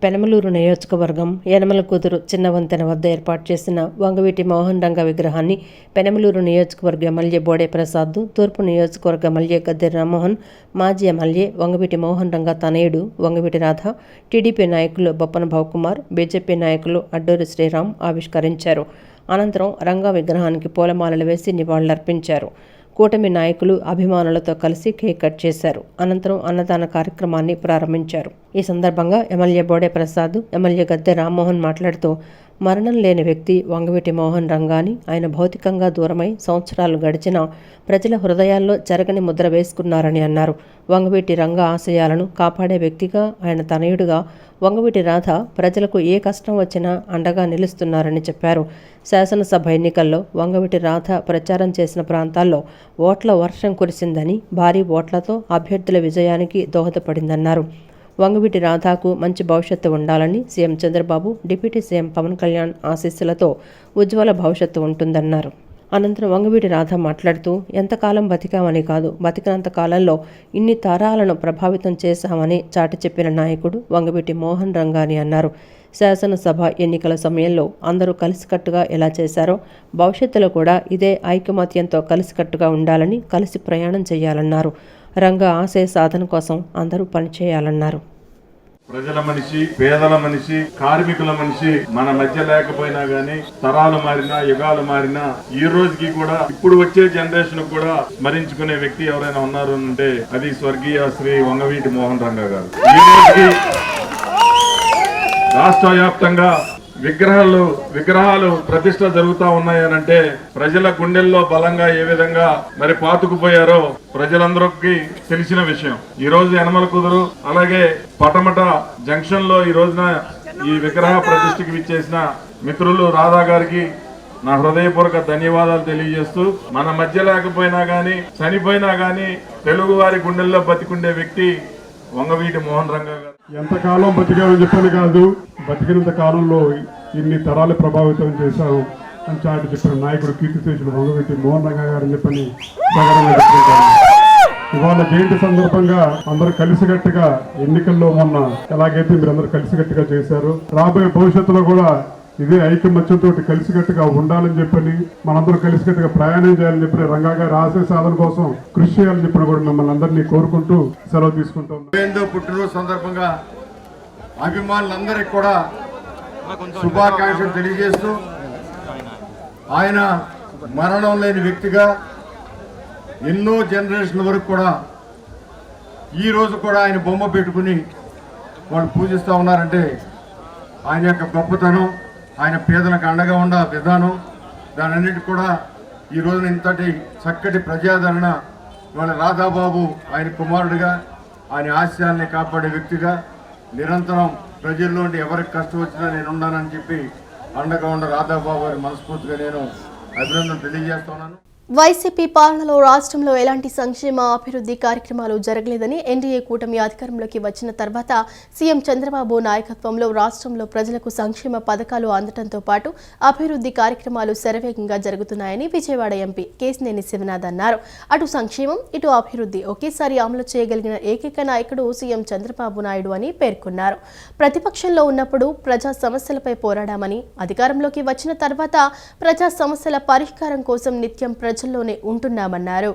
పెనమలూరు నియోజకవర్గం యనమల కుదురు చిన్న వంతెన వద్ద ఏర్పాటు చేసిన వంగవీటి మోహన్ రంగా విగ్రహాన్ని పెనమలూరు నియోజకవర్గ ఎమ్మెల్యే బోడే ప్రసాద్, తూర్పు నియోజకవర్గ ఎమ్మెల్యే గద్దె రామ్మోహన్, మాజీ ఎమ్మెల్యే వంగవీటి మోహన్ రంగా తనయుడు వంగవీటి రాధ, టీడీపీ నాయకులు బొప్పన భవకుమార్, బీజేపీ నాయకులు అడ్డూరి శ్రీరామ్ ఆవిష్కరించారు. అనంతరం రంగా విగ్రహానికి పూలమాలలు వేసి నివాళులర్పించారు. కూటమి నాయకులు అభిమానులతో కలిసి కేక్ కట్ చేశారు. అనంతరం అన్నదాన కార్యక్రమాన్ని ప్రారంభించారు. ఈ సందర్భంగా ఎమ్మెల్యే బోడే ప్రసాద్, ఎమ్మెల్యే గద్దె రామ్మోహన్ మాట్లాడుతూ మరణం లేని వ్యక్తి వంగవీటి మోహన్ రంగాని ఆయన భౌతికంగా దూరమై సంవత్సరాలు గడిచినా ప్రజల హృదయాల్లో చెరగని ముద్ర వేసుకున్నారని అన్నారు. వంగవీటి రంగా ఆశయాలను కాపాడే వ్యక్తిగా ఆయన తనయుడుగా వంగవీటి రాధ ప్రజలకు ఏ కష్టం వచ్చినా అండగా నిలుస్తున్నారని చెప్పారు. శాసనసభ ఎన్నికల్లో వంగవీటి రాధ ప్రచారం చేసిన ప్రాంతాల్లో ఓట్ల వర్షం కురిసిందని, భారీ ఓట్లతో అభ్యర్థుల విజయానికి దోహదపడిందన్నారు. వంగవీటి రాధాకు మంచి భవిష్యత్తు ఉండాలని CM Chandrababu, deputy CM Pawan Kalyan ఆశీస్సులతో ఉజ్వల భవిష్యత్తు ఉంటుందన్నారు. అనంతరం వంగవీటి రాధ మాట్లాడుతూ ఎంతకాలం బతికామని కాదు, బతికినంత కాలంలో ఇన్ని తరాలను ప్రభావితం చేశామని చాటి చెప్పిన నాయకుడు వంగవీటి మోహన్ రంగాని అన్నారు. శాసనసభ ఎన్నికల సమయంలో అందరూ కలిసికట్టుగా ఎలా చేశారో భవిష్యత్తులో కూడా ఇదే ఐకమత్యంతో కలిసికట్టుగా ఉండాలని, కలిసి ప్రయాణం చేయాలన్నారు. రంగా ఆశయ సాధన కోసం అందరూ పనిచేయాలన్నారు. ప్రజల మనిషి, పేదల మనిషి, కార్మికుల మనిషి మన మధ్య లేకపోయినా గానీ తరాలు మారినా, యుగాలు మారినా ఈ రోజుకి కూడా ఇప్పుడు వచ్చే జనరేషన్ కూడా స్మరించుకునే వ్యక్తి ఎవరైనా ఉన్నారు అంటే అది స్వర్గీయ శ్రీ వంగవీటి మోహన్ రంగా గారు. ఈ రోజుకి రాష్ట్ర వ్యాప్తంగా విగ్రహాలు ప్రతిష్ట జరుగుతా ఉన్నాయనంటే ప్రజల గుండెల్లో బలంగా ఏ విధంగా మరి పాతుకుపోయారో ప్రజలందరికీ తెలిసిన విషయం. ఈ రోజు యనమల కుదురు అలాగే పటమట జంక్షన్ లో ఈ రోజున ఈ విగ్రహ ప్రతిష్టకి విచ్చేసిన మిత్రులు రాధా గారికి నా హృదయపూర్వక ధన్యవాదాలు తెలియజేస్తూ, మన మధ్య లేకపోయినా గానీ చనిపోయినా గానీ తెలుగు వారి గుండెల్లో బతికుండే వ్యక్తి వంగవీటి మోహన్ రంగా గారు. ఎంతకాలం బతికామని చెప్పని కాదు, బతికినంత కాలంలో ఇన్ని తరాలు ప్రభావితం చేశారు అని చాటి చెప్పిన నాయకుడు కీర్తిశేషులు వంగవీటి మోహన్ రంగా గారు అని చెప్పని చెప్పుకుంటారు. ఇవాళ జయంతి సందర్భంగా అందరూ కలిసికట్టుగా ఎన్నికల్లో మొన్న ఎలాగైతే మీరు అందరూ కలిసికట్టుగా చేశారు, రాబోయే భవిష్యత్తులో కూడా ఇదే ఐకమత్యంతో కలిసికట్టుగా ఉండాలని చెప్పని మనందరూ కలిసికట్టుగా ప్రయాణం చేయాలని చెప్పి రంగా గారి ఆశయ సాధన కోసం కృషి చేయాలని చెప్పిన కూడా మిమ్మల్ని అందరినీ కోరుకుంటూ సెలవు తీసుకుంటాం. పుట్టినరోజు సందర్భంగా అభిమానులందరికీ కూడా శుభాకాంక్షలు తెలియజేస్తూ ఆయన మరణం లేని వ్యక్తిగా ఎన్నో జనరేషన్ల వరకు కూడా ఈ రోజు కూడా ఆయన బొమ్మ పెట్టుకుని వాళ్ళు పూజిస్తూ ఉన్నారంటే ఆయన యొక్క గొప్పతనం, ఆయన పేదలకు అండగా ఉన్న విధానం, దాని అన్నిటి కూడా ఈ రోజున ఇంతటి చక్కటి ప్రజాదరణ వాళ్ళ రాధాబాబు ఆయన కుమారుడిగా ఆయన ఆశయాల్ని కాపాడే వ్యక్తిగా నిరంతరం ప్రజల్లోండి ఎవరికి కష్టం వచ్చినా నేను ఉన్నానని చెప్పి అండగా ఉన్న రాధాబాబు గారి మనస్ఫూర్తిగా నేను అభినందన తెలియజేస్తున్నాను. వైసీపీ పాలనలో రాష్ట్రంలో ఎలాంటి సంక్షేమ అభివృద్ధి కార్యక్రమాలు జరగలేదని ఎన్డీఏ కూటమి అధికారంలోకి వచ్చిన తర్వాత సీఎం చంద్రబాబు నాయకత్వంలో రాష్ట్రంలో ప్రజలకు సంక్షేమ పథకాలు అందడంతో పాటు అభివృద్ధి కార్యక్రమాలు శరవేగంగా జరుగుతున్నాయని విజయవాడ ఎంపీ కేశినేని శివనాథ్ అన్నారు. అటు సంక్షేమం ఇటు అభివృద్ధి ఒకేసారి అమలు చేయగలిగిన ఏకైక నాయకుడు సీఎం చంద్రబాబు నాయుడు అని పేర్కొన్నారు. ప్రతిపక్షంలో ఉన్నప్పుడు ప్రజా సమస్యలపై పోరాడామని, అధికారంలోకి వచ్చిన తర్వాత ప్రజా సమస్యల పరిష్కారం కోసం నిత్యం ప్రజల్లోనే ఉంటున్నామన్నారు.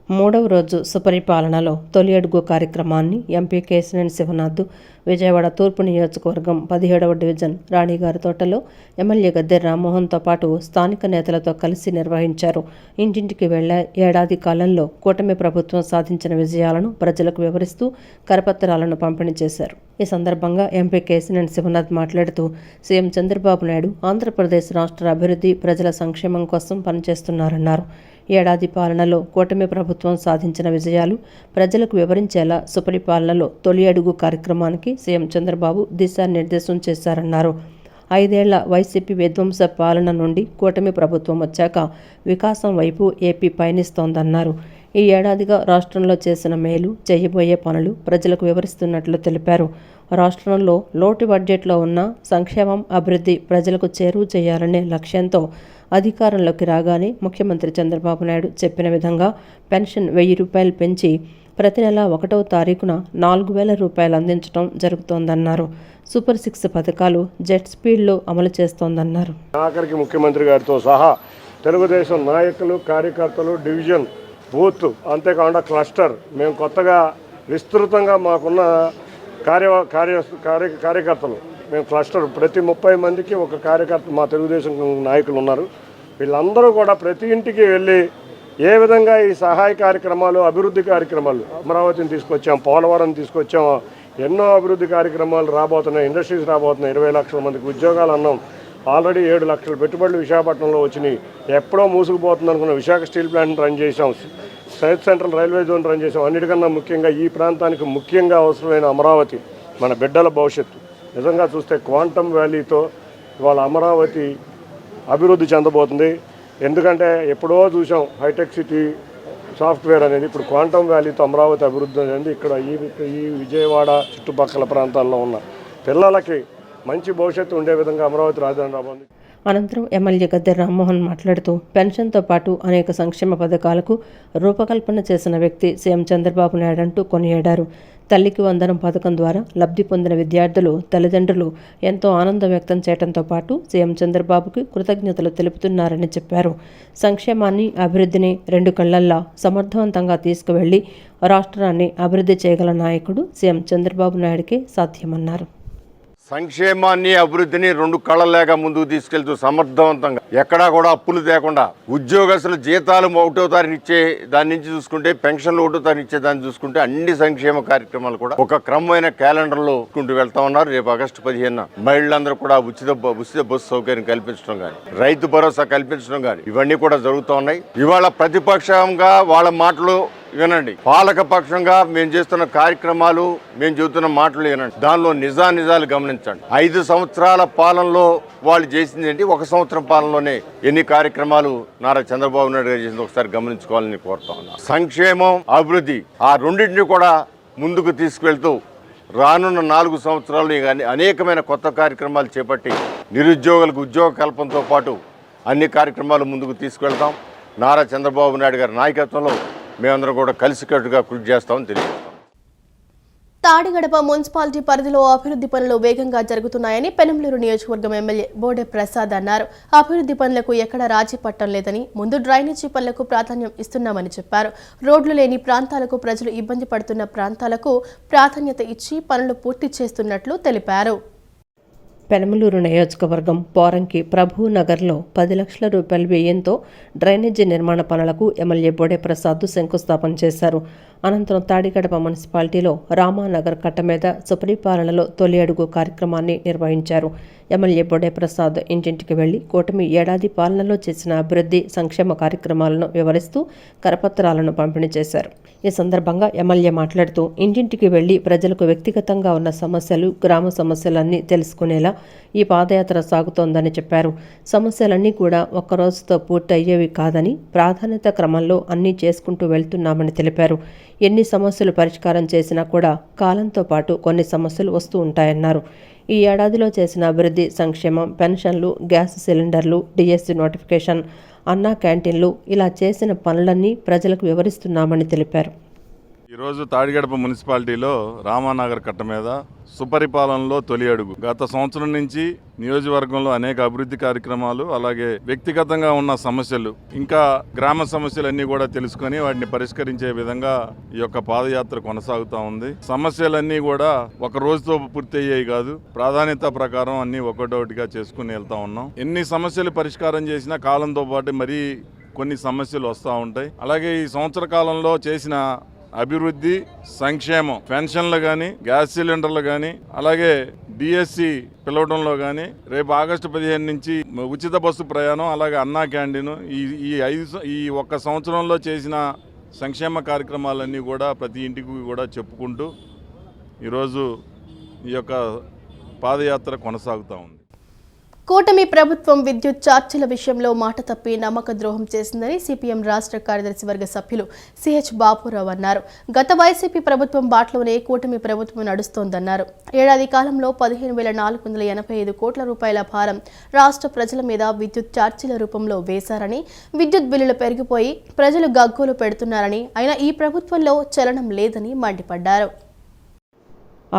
మూడవ రోజు సుపరిపాలనలో తొలి అడుగు కార్యక్రమాన్ని ఎంపీ కేశినేని శివనాథ్ విజయవాడ తూర్పు నియోజకవర్గం 17వ డివిజన్ రాణిగారి తోటలో ఎమ్మెల్యే గద్దె రామ్మోహన్తో పాటు స్థానిక నేతలతో కలిసి నిర్వహించారు. ఇంటింటికి వెళ్లే ఏడాది కాలంలో కూటమి ప్రభుత్వం సాధించిన విజయాలను ప్రజలకు వివరిస్తూ కరపత్రాలను పంపిణీ చేశారు. ఈ సందర్భంగా ఎంపీ కేశినేని శివనాథ్ మాట్లాడుతూ సీఎం చంద్రబాబు నాయుడు ఆంధ్రప్రదేశ్ రాష్ట్ర అభివృద్ధి, ప్రజల సంక్షేమం కోసం పనిచేస్తున్నారన్నారు. ఏడాది పాలనలో కూటమి ప్రభుత్వం సాధించిన విజయాలు ప్రజలకు వివరించేలా సుపరిపాలనలో తొలి అడుగు కార్యక్రమానికి సీఎం చంద్రబాబు దిశానిర్దేశం చేశారన్నారు. 5 ఏళ్ల వైసీపీ విధ్వంస పాలన నుండి కూటమి ప్రభుత్వం వచ్చాక వికాసం వైపు ఏపీ పయనిస్తోందన్నారు. ఈ ఏడాదిగా రాష్ట్రంలో చేసిన మేలు, చేయబోయే పనులు ప్రజలకు వివరిస్తున్నట్లు తెలిపారు. రాష్ట్రంలో లోటు బడ్జెట్లో ఉన్న సంక్షేమం, అభివృద్ధి ప్రజలకు చేరువ చేయాలనే లక్ష్యంతో అధికారంలోకి రాగానే ముఖ్యమంత్రి చంద్రబాబు నాయుడు చెప్పిన విధంగా పెన్షన్ 1000 రూపాయలు పెంచి ప్రతి నెల 1వ తారీఖున 4000 రూపాయలు అందించడం జరుగుతోందన్నారు. సూపర్ 6 పథకాలు జెట్ స్పీడ్లో అమలు చేస్తోందన్నారు. ఆఖరికి ముఖ్యమంత్రి గారితో సహా తెలుగుదేశం నాయకులు, కార్యకర్తలు, డివిజన్, బూత్, అంతేకాకుండా క్లస్టర్, మేము కొత్తగా విస్తృతంగా మాకున్న కార్యకర్తలు మేము క్లస్టర్ ప్రతి 30 మందికి ఒక కార్యకర్త మా తెలుగుదేశం నాయకులు ఉన్నారు. వీళ్ళందరూ కూడా ప్రతి ఇంటికి వెళ్ళి ఏ విధంగా ఈ సహాయ కార్యక్రమాలు, అభివృద్ధి కార్యక్రమాలు, అమరావతిని తీసుకొచ్చాం, పోలవరం తీసుకొచ్చాం, ఎన్నో అభివృద్ధి కార్యక్రమాలు రాబోతున్నాయి, ఇండస్ట్రీస్ రాబోతున్నాయి, 20 లక్షల మందికి ఉద్యోగాలు అన్నాం. ఆల్రెడీ 7 లక్షల పెట్టుబడులు విశాఖపట్నంలో వచ్చినాయి. ఎప్పుడో మూసుకుపోతుంది అనుకున్న విశాఖ స్టీల్ ప్లాంట్ రన్ చేసాం, south central railway zone run చేసాం. అన్నిటికన్నా ముఖ్యంగా ఈ ప్రాంతానికి ముఖ్యంగా అవసరమైన అమరావతి మన బిడ్డల భవిష్యత్తు. నిజంగా చూస్తే క్వాంటమ్ వ్యాలీతో ఇవాళ అమరావతి అభివృద్ధి చెందబోతుంది. ఎందుకంటే ఎప్పుడో చూసాం హైటెక్ సిటీ సాఫ్ట్వేర్ అనేది, ఇప్పుడు క్వాంటమ్ వ్యాలీతో అమరావతి అభివృద్ధి అనేది ఇక్కడ ఈ విజయవాడ చుట్టుపక్కల ప్రాంతాల్లో ఉన్న పిల్లలకి మంచి భవిష్యత్తు ఉండే విధంగా అమరావతి రాజధాని రాబోతుంది. అనంతరం ఎమ్మెల్యే గద్దె రామ్మోహన్ మాట్లాడుతూ పెన్షన్తో పాటు అనేక సంక్షేమ పథకాలకు రూపకల్పన చేసిన వ్యక్తి సీఎం చంద్రబాబు నాయుడు అంటూ కొనియాడారు. తల్లికి వందనం పథకం ద్వారా లబ్ధి పొందిన విద్యార్థులు, తల్లిదండ్రులు ఎంతో ఆనందం వ్యక్తం చేయడంతో పాటు సీఎం చంద్రబాబుకి కృతజ్ఞతలు తెలుపుతున్నారని చెప్పారు. సంక్షేమాన్ని, అభివృద్ధిని 2 కళ్లల్లా సమర్థవంతంగా తీసుకువెళ్లి రాష్ట్రాన్ని అభివృద్ధి చేయగల నాయకుడు సీఎం చంద్రబాబు నాయుడికే సాధ్యమన్నారు. సంక్షేమాన్ని, అభివృద్ధిని 2 కళ్ళలేక ముందుకు తీసుకెళ్తూ సమర్థవంతంగా ఎక్కడా కూడా అప్పులు తేకుండా, ఉద్యోగస్తుల జీతాలు 1వ తారీఖు ఇచ్చే దాని నుంచి చూసుకుంటే, పెన్షన్లు 1వ తారీఖు ఇచ్చే దాన్ని చూసుకుంటే అన్ని సంక్షేమ కార్యక్రమాలు కూడా ఒక క్రమమైన క్యాలెండర్లో వెళ్తా ఉన్నారు. రేపు ఆగస్టు 15న మహిళలందరూ కూడా ఉచిత బస్సు సౌకర్యం కల్పించడం కానీ, రైతు భరోసా కల్పించడం కానీ ఇవన్నీ కూడా జరుగుతూ ఉన్నాయి. ఇవాళ ప్రతిపక్షంగా వాళ్ళ మాటలు వినండి, పాలక పక్షంగా మేము చేస్తున్న కార్యక్రమాలు, మేము చెబుతున్న మాటలు వినండి. దానిలో నిజాలు గమనించండి. 5 సంవత్సరాల పాలనలో వాళ్ళు చేసింది ఏంటి, 1 సంవత్సరం పాలనలోనే ఎన్ని కార్యక్రమాలు నారా చంద్రబాబు నాయుడు గారు చేసింది ఒకసారి గమనించుకోవాలని కోరుతా ఉన్నా. సంక్షేమం, అభివృద్ధి ఆ రెండింటిని కూడా ముందుకు తీసుకువెళ్తూ రానున్న 4 సంవత్సరాలు అనేకమైన కొత్త కార్యక్రమాలు చేపట్టి నిరుద్యోగులకు ఉద్యోగ కల్పనతో పాటు అన్ని కార్యక్రమాలు ముందుకు తీసుకువెళ్తాం. నారా చంద్రబాబు నాయుడు గారి నాయకత్వంలో మేమందరం కూడా కలిసికట్టుగా కృషి చేస్తామని తెలియజేస్తాం. తాడిగడప మున్సిపాలిటీ పరిధిలో అభివృద్ధి పనులు వేగంగా జరుగుతున్నాయని పెనంలూరు నియోజకవర్గం ఎమ్మెల్యే బోడే ప్రసాద్ అన్నారు. అభివృద్ధి పనులకు ఎక్కడ రాజీ పట్టం లేదని, ముందు డ్రైనేజీ పనులకు ప్రాధాన్యం ఇస్తున్నామని చెప్పారు. రోడ్లు లేని ప్రాంతాలకు, ప్రజలు ఇబ్బంది పడుతున్న ప్రాంతాలకు ప్రాధాన్యత ఇచ్చి పనులు పూర్తి చేస్తున్నట్లు తెలిపారు. పెనమలూరు నియోజకవర్గం పోరంకి ప్రభునగర్లో 10 లక్షల రూపాయల వ్యయంతో డ్రైనేజీ నిర్మాణ పనులకు ఎమ్మెల్యే బోడే ప్రసాద్ శంకుస్థాపన చేశారు. అనంతరం తాడిగడప మున్సిపాలిటీలో రామానగర్ కట్ట మీద సుపరిపాలనలో తొలి అడుగు కార్యక్రమాన్ని నిర్వహించారు. ఎమ్మెల్యే బోడే ప్రసాద్ ఇంటింటికి వెళ్లి కూటమి ఏడాది పాలనలో చేసిన అభివృద్ధి సంక్షేమ కార్యక్రమాలను వివరిస్తూ కరపత్రాలను పంపిణీ చేశారు. ఈ సందర్భంగా ఎమ్మెల్యే మాట్లాడుతూ ఇంటింటికి వెళ్లి ప్రజలకు వ్యక్తిగతంగా ఉన్న సమస్యలు, గ్రామ సమస్యలన్నీ తెలుసుకునేలా ఈ పాదయాత్ర సాగుతోందని చెప్పారు. సమస్యలన్నీ కూడా ఒక్కరోజుతో పూర్తి అయ్యేవి కాదని, ప్రాధాన్యత క్రమంలో అన్నీ చేసుకుంటూ వెళ్తున్నామని తెలిపారు. ఎన్ని సమస్యలు పరిష్కారం చేసినా కూడా కాలంతో పాటు కొన్ని సమస్యలు వస్తూ ఉంటాయన్నారు. ఈ ఏడాదిలో చేసిన అభివృద్ధి, సంక్షేమం, పెన్షన్లు, గ్యాస్ సిలిండర్లు, డిఎస్సి నోటిఫికేషన్, అన్నా క్యాంటీన్లు ఇలా చేసిన పనులన్నీ ప్రజలకు వివరిస్తున్నామని తెలిపారు. ఈరోజు తాడిగడప మున్సిపాలిటీలో రామానగర్ కట్ట మీద సుపరిపాలనలో తొలి అడుగు. గత సంవత్సరం నుంచి నియోజకవర్గంలో అనేక అభివృద్ధి కార్యక్రమాలు, అలాగే వ్యక్తిగతంగా ఉన్న సమస్యలు, ఇంకా గ్రామ సమస్యలన్నీ కూడా తెలుసుకొని వాటిని పరిష్కరించే విధంగా ఈ యొక్క పాదయాత్ర కొనసాగుతూ ఉంది. సమస్యలన్నీ కూడా ఒక రోజుతో పూర్తి అయ్యేవి కాదు, ప్రాధాన్యత ప్రకారం అన్ని ఒకటొకటిగా చేసుకుని వెళ్తా ఉన్నాం. ఎన్ని సమస్యలు పరిష్కారం చేసినా కాలంతో పాటు మరీ కొన్ని సమస్యలు వస్తూ ఉంటాయి. అలాగే ఈ సంవత్సర కాలంలో చేసిన అభివృద్ధి, సంక్షేమం, పెన్షన్లు కానీ, గ్యాస్ సిలిండర్లు కానీ, అలాగే డిఎస్సి పిలవడంలో కానీ, రేపు ఆగస్టు 15 నుంచి ఉచిత బస్సు ప్రయాణం, అలాగే అన్నా క్యాంటీన్, ఈ ఒక్క సంవత్సరంలో చేసిన సంక్షేమ కార్యక్రమాలన్నీ కూడా ప్రతి ఇంటికి కూడా చెప్పుకుంటూ ఈరోజు ఈ యొక్క పాదయాత్ర కొనసాగుతూ ఉంది. కూటమి ప్రభుత్వం విద్యుత్ ఛార్జీల విషయంలో మాట తప్పి నమ్మక ద్రోహం చేసిందని సిపిఎం రాష్ట్ర కార్యదర్శి వర్గ సభ్యులు సిహెచ్ బాపురావు అన్నారు. గత వైసీపీ ప్రభుత్వం బాటలోనే కూటమి ప్రభుత్వం నడుస్తోందన్నారు. ఏడాది కాలంలో 15,485 కోట్ల రూపాయల భారం రాష్ట్ర ప్రజల మీద విద్యుత్ ఛార్జీల రూపంలో వేశారని, విద్యుత్ బిల్లులు పెరిగిపోయి ప్రజలు గగ్గోలు పెడుతున్నారని, అయినా ఈ ప్రభుత్వంలో చలనం లేదని మండిపడ్డారు.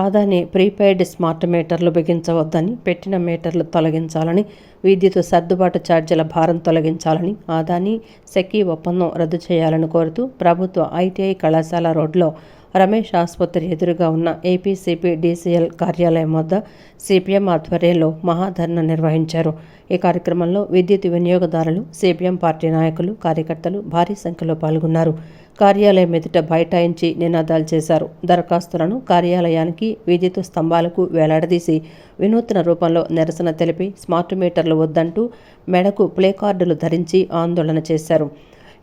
ఆదాని ప్రీపెయిడ్ స్మార్ట్ మీటర్లు బిగించవద్దని, పెట్టిన మీటర్లు తొలగించాలని, విద్యుత్ సర్దుబాటు ఛార్జీల భారం తొలగించాలని, ఆదాని సెకీ ఒప్పందం రద్దు చేయాలని కోరుతూ ప్రభుత్వ ఐటీఐ కళాశాల రోడ్లో రమేష్ ఆసుపత్రి ఎదురుగా ఉన్న ఏపీసీపీడీసీఎల్ కార్యాలయం వద్ద సిపిఎం ఆధ్వర్యంలో మహాధర్నా నిర్వహించారు. ఈ కార్యక్రమంలో విద్యుత్ వినియోగదారులు, సిపిఎం పార్టీ నాయకులు, కార్యకర్తలు భారీ సంఖ్యలో పాల్గొన్నారు. కార్యాలయం ఎదుట బైఠాయించి నినాదాలు చేశారు. దరఖాస్తులను కార్యాలయానికి, విద్యుత్ స్తంభాలకు వేలాడదీసి వినూత్న రూపంలో నిరసన తెలిపి స్మార్ట్ మీటర్లు వద్దంటూ మెడకు ప్లేకార్డులు ధరించి ఆందోళన చేశారు.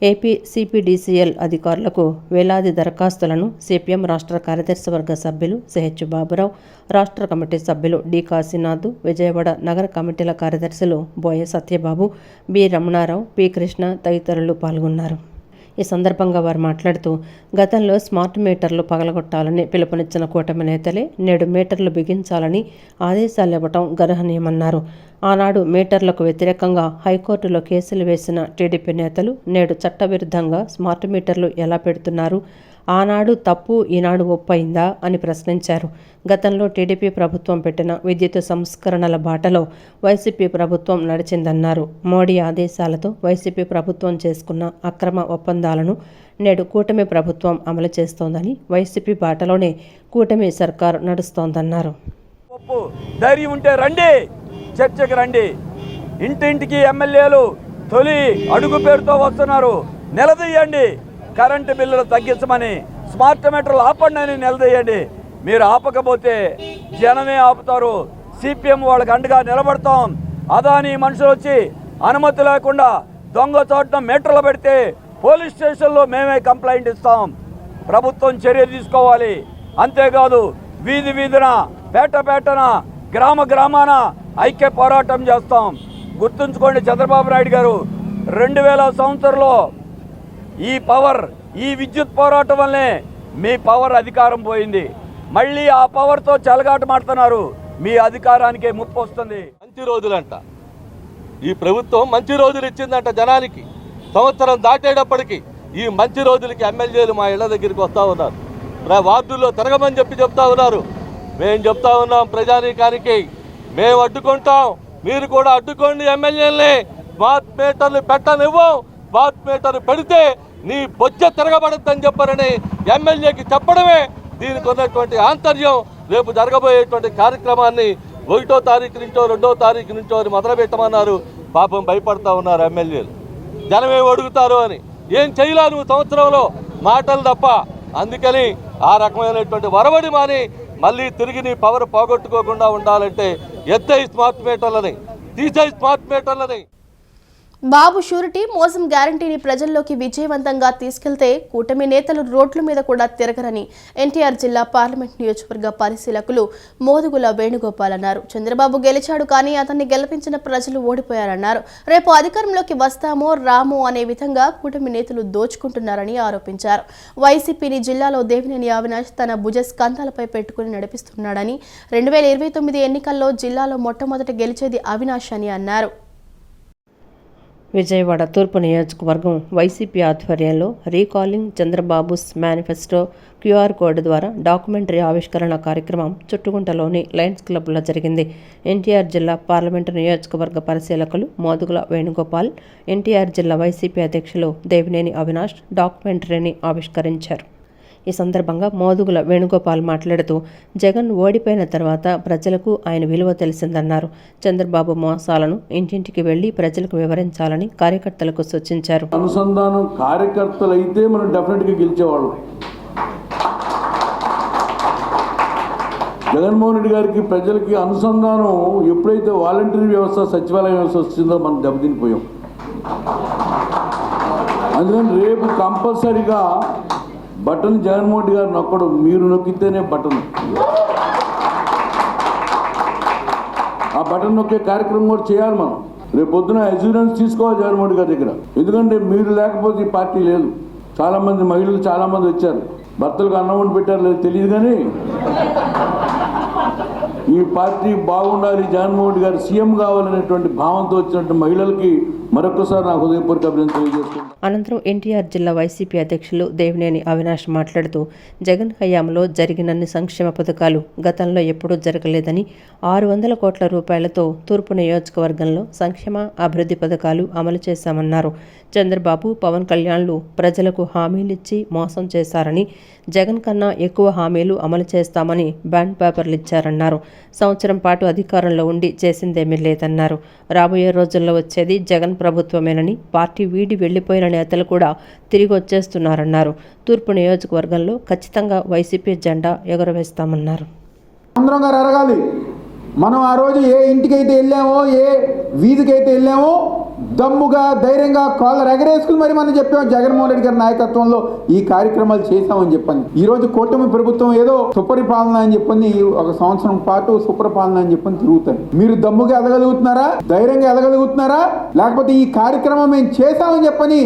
ఏపీ సిపిడిసిఎల్ అధికారులకు వేలాది దరఖాస్తులను సిపిఎం రాష్ట్ర కార్యదర్శి వర్గ సభ్యులు సిహెచ్ బాబురావు, రాష్ట్ర కమిటీ సభ్యులు డి కాశీనాథ్, విజయవాడ నగర కమిటీల కార్యదర్శులు బోయ సత్యబాబు, బి రమణారావు, పి కృష్ణ తదితరులు పాల్గొన్నారు. ఈ సందర్భంగా వారు మాట్లాడుతూ, గతంలో స్మార్ట్ మీటర్లు పగలగొట్టాలని పిలుపునిచ్చిన కూటమి నేతలే నేడు మీటర్లు బిగించాలని ఆదేశాలు ఇవ్వటం గర్హనీయమన్నారు. ఆనాడు మీటర్లకు వ్యతిరేకంగా హైకోర్టులో కేసులు వేసిన టీడీపీ నేతలు నేడు చట్టవిరుద్ధంగా స్మార్ట్ మీటర్లు ఎలా పెడుతున్నారు? ఆనాడు తప్పు, ఈనాడు ఒప్పయిందా అని ప్రశ్నించారు. గతంలో టీడీపీ ప్రభుత్వం పెట్టిన విద్యుత్ సంస్కరణల బాటలో వైసీపీ ప్రభుత్వం నడిచిందన్నారు. మోడీ ఆదేశాలతో వైసీపీ ప్రభుత్వం చేసుకున్న అక్రమ ఒప్పందాలను నేడు కూటమి ప్రభుత్వం అమలు చేస్తోందని, వైసీపీ బాటలోనే కూటమి సర్కారు నడుస్తోందన్నారు. ధైర్యం ఉంటే రండి, చర్చకు రండి. ఇంటింటికి ఎమ్మెల్యేలు తొలి అడుగు పేరుతో వస్తున్నారు. నిలదీయండి, కరెంటు బిల్లులు తగ్గించమని, స్మార్ట్ మీటర్లు ఆపండి అని నిలదీయండి. మీరు ఆపకపోతే జనమే ఆపుతారు. సిపిఎం వాళ్ళకి అండగా నిలబడతాం. అదాని మనుషులు వచ్చి అనుమతి లేకుండా దొంగ చోట్ల మీటర్లు పెడితే పోలీస్ స్టేషన్లో మేమే కంప్లైంట్ ఇస్తాం. ప్రభుత్వం చర్య తీసుకోవాలి. అంతేకాదు వీధి వీధిన, పేట పేటన, గ్రామ గ్రామాన ఐక్య పోరాటం చేస్తాం. గుర్తుంచుకోండి, చంద్రబాబు నాయుడు గారు 2000 సంవత్సరంలో ఈ విద్యుత్ పోరాటం వల్లే మీ పవర్ అధికారం పోయింది. మళ్ళీ ఆ పవర్తో చెలగాట మాడుతున్నారు. మీ అధికారానికే ముప్పు వస్తుంది. మంచి రోజులంట, ఈ ప్రభుత్వం మంచి రోజులు ఇచ్చిందంట జనానికి. సంవత్సరం దాటేటప్పటికి ఈ మంచి రోజులకి ఎమ్మెల్యేలు మా ఇళ్ల దగ్గరికి వస్తూ ఉన్నారు. వార్డుల్లో తిరగమని చెప్తా ఉన్నారు. మేము చెప్తా ఉన్నాం ప్రజానీకానికి, మేము అడ్డుకుంటాం, మీరు కూడా అడ్డుకోండి. ఎమ్మెల్యేలని స్మార్ట్ మీటర్లు పెట్టనివ్వం, స్మార్ట్ మీటర్ పెడితే నీ బొజ్జ తిరగబడద్దని చెప్పారని ఎమ్మెల్యేకి చెప్పడమే దీనికి ఉన్నటువంటి ఆంతర్యం. రేపు జరగబోయేటువంటి కార్యక్రమాన్ని 1వ తారీఖు నుంచో 2వ తారీఖు నుంచో అని మొదలుపెట్టమన్నారు. పాపం భయపడతా ఉన్నారు ఎమ్మెల్యేలు, జనమేం అడుగుతారు అని. ఏం చేయలే నువ్వు సంవత్సరంలో, మాటలు తప్ప. అందుకని ఆ రకమైనటువంటి వరవడి మాని మళ్ళీ తిరిగి నీ పవర్ పోగొట్టుకోకుండా ఉండాలంటే ఎత్తై స్మార్ట్ మీటర్లని, తీసేయి స్మార్ట్ మీటర్లని. బాబు షూరిటీ మోసం గ్యారంటీని ప్రజల్లోకి విజయవంతంగా తీసుకెళ్తే కూటమి నేతలు రోడ్ల మీద కూడా తిరగరని ఎన్టీఆర్ జిల్లా పార్లమెంట్ నియోజకవర్గ పరిశీలకులు మోదుగుల వేణుగోపాల్ అన్నారు. చంద్రబాబు గెలిచాడు కానీ అతన్ని గెలిపించిన ప్రజలు ఓడిపోయారన్నారు. రేపు అధికారంలోకి వస్తామో రామో అనే విధంగా కూటమి నేతలు దోచుకుంటున్నారని ఆరోపించారు. వైసీపీని జిల్లాలో దేవినేని అవినాష్ తన భుజ స్కంధాలపై పెట్టుకుని నడిపిస్తున్నాడని, 2029 ఎన్నికల్లో జిల్లాలో మొట్టమొదట గెలిచేది అవినాష్ అని అన్నారు. విజయవాడ తూర్పు నియోజకవర్గం వైసీపీ ఆధ్వర్యంలో recalling Chandrababu's manifesto QR code ద్వారా డాక్యుమెంటరీ ఆవిష్కరణ కార్యక్రమం చుట్టుగుంటలోని లయన్స్ క్లబ్లో జరిగింది. ఎన్టీఆర్ జిల్లా పార్లమెంటు నియోజకవర్గ పరిశీలకులు మోదుగుల వేణుగోపాల్, ఎన్టీఆర్ జిల్లా వైసీపీ అధ్యక్షులు దేవినేని అవినాష్ డాక్యుమెంటరీని ఆవిష్కరించారు. ఈ సందర్భంగా మోదుగుల వేణుగోపాల్ మాట్లాడుతూ జగన్ ఓడిపోయిన తర్వాత ప్రజలకు ఆయన విలువ తెలిసిందన్నారు. చంద్రబాబు మోసాలను ఇంటింటికి వెళ్లి ప్రజలకు వివరించాలని కార్యకర్తలకు సూచించారు. అనుసంధానం కార్యకర్తలు అయితే మనం డెఫినెట్గా గెలిచేవాళ్ళం. జగన్మోహన్ రెడ్డి గారికి ప్రజలకి అనుసంధానం ఎప్పుడైతే వాలంటీర్ వ్యవస్థ, సచివాలయ వ్యవస్థ వచ్చిందో మనం దెబ్బతినిపోయాం. అందుకని రేపు కంపల్సరీగా బటన్ జగన్మోహన్ రెడ్డి గారు నొక్కడు, మీరు నొక్కితేనే బటన్. ఆ బటన్ నొక్కే కార్యక్రమం కూడా చేయాలి మనం. రేపు పొద్దున అష్యూరెన్స్ తీసుకోవాలి జగన్మోహన్ రెడ్డి గారి దగ్గర. ఎందుకంటే మీరు లేకపోతే ఈ పార్టీ లేదు. చాలామంది మహిళలు చాలామంది వచ్చారు, భర్తలకు అన్నం వండి పెట్టారు లేదు తెలియదు, కానీ ఈ పార్టీ బాగుండాలి, జగన్మోహన్ రెడ్డి గారు సీఎం కావాలనేటువంటి భావంతో వచ్చినటువంటి మహిళలకి మరొకసారి నా హృదయపూర్వక అభినందనలు తెలియజేస్తున్నాను. అనంతరం ఎన్టీఆర్ జిల్లా వైసీపీ అధ్యక్షులు దేవినేని అవినాష్ మాట్లాడుతూ జగన్ హయాంలో జరిగినన్ని సంక్షేమ పథకాలు గతంలో ఎప్పుడూ జరగలేదని, 600 కోట్ల రూపాయలతో తూర్పు నియోజకవర్గంలో సంక్షేమ అభివృద్ధి పథకాలు అమలు చేశామన్నారు. చంద్రబాబు, పవన్ కళ్యాణ్లు ప్రజలకు హామీలిచ్చి మోసం చేశారని, జగన్ కన్నా ఎక్కువ హామీలు అమలు చేస్తామని బాండ్ పేపర్లు ఇచ్చారన్నారు. సంవత్సరం పాటు అధికారంలో ఉండి చేసిందేమీ లేదన్నారు. రాబోయే రోజుల్లో వచ్చేది జగన్ ప్రభుత్వమేనని, పార్టీ వీడి వెళ్లిపోయిన నేతలు కూడా తిరిగి వచ్చేస్తున్నారన్నారు. తూర్పు నియోజకవర్గంలో ఖచ్చితంగా వైసీపీ జెండా ఎగురవేస్తామన్నారు. అందరం గారు అడగాలి, మనం ఆ రోజు ఏ ఇంటికైతే వెళ్ళామో, ఏ వీధికైతే వెళ్ళామో దమ్ముగా ధైర్యంగా కాలర్ ఎగరేసుకుని మరి మనం చెప్పాం జగన్మోహన్ రెడ్డి గారి నాయకత్వంలో ఈ కార్యక్రమాలు చేశామని చెప్పండి. ఈ రోజు కూటమి ప్రభుత్వం ఏదో సుపరిపాలన అని చెప్పని 1 సంవత్సరం పాటు సుపరిపాలన అని చెప్పని తిరుగుతారు. మీరు దమ్ముగా ఎదగలుగుతున్నారా? ధైర్యంగా ఎదగలుగుతున్నారా? లేకపోతే ఈ కార్యక్రమం మేము చేశామని చెప్పని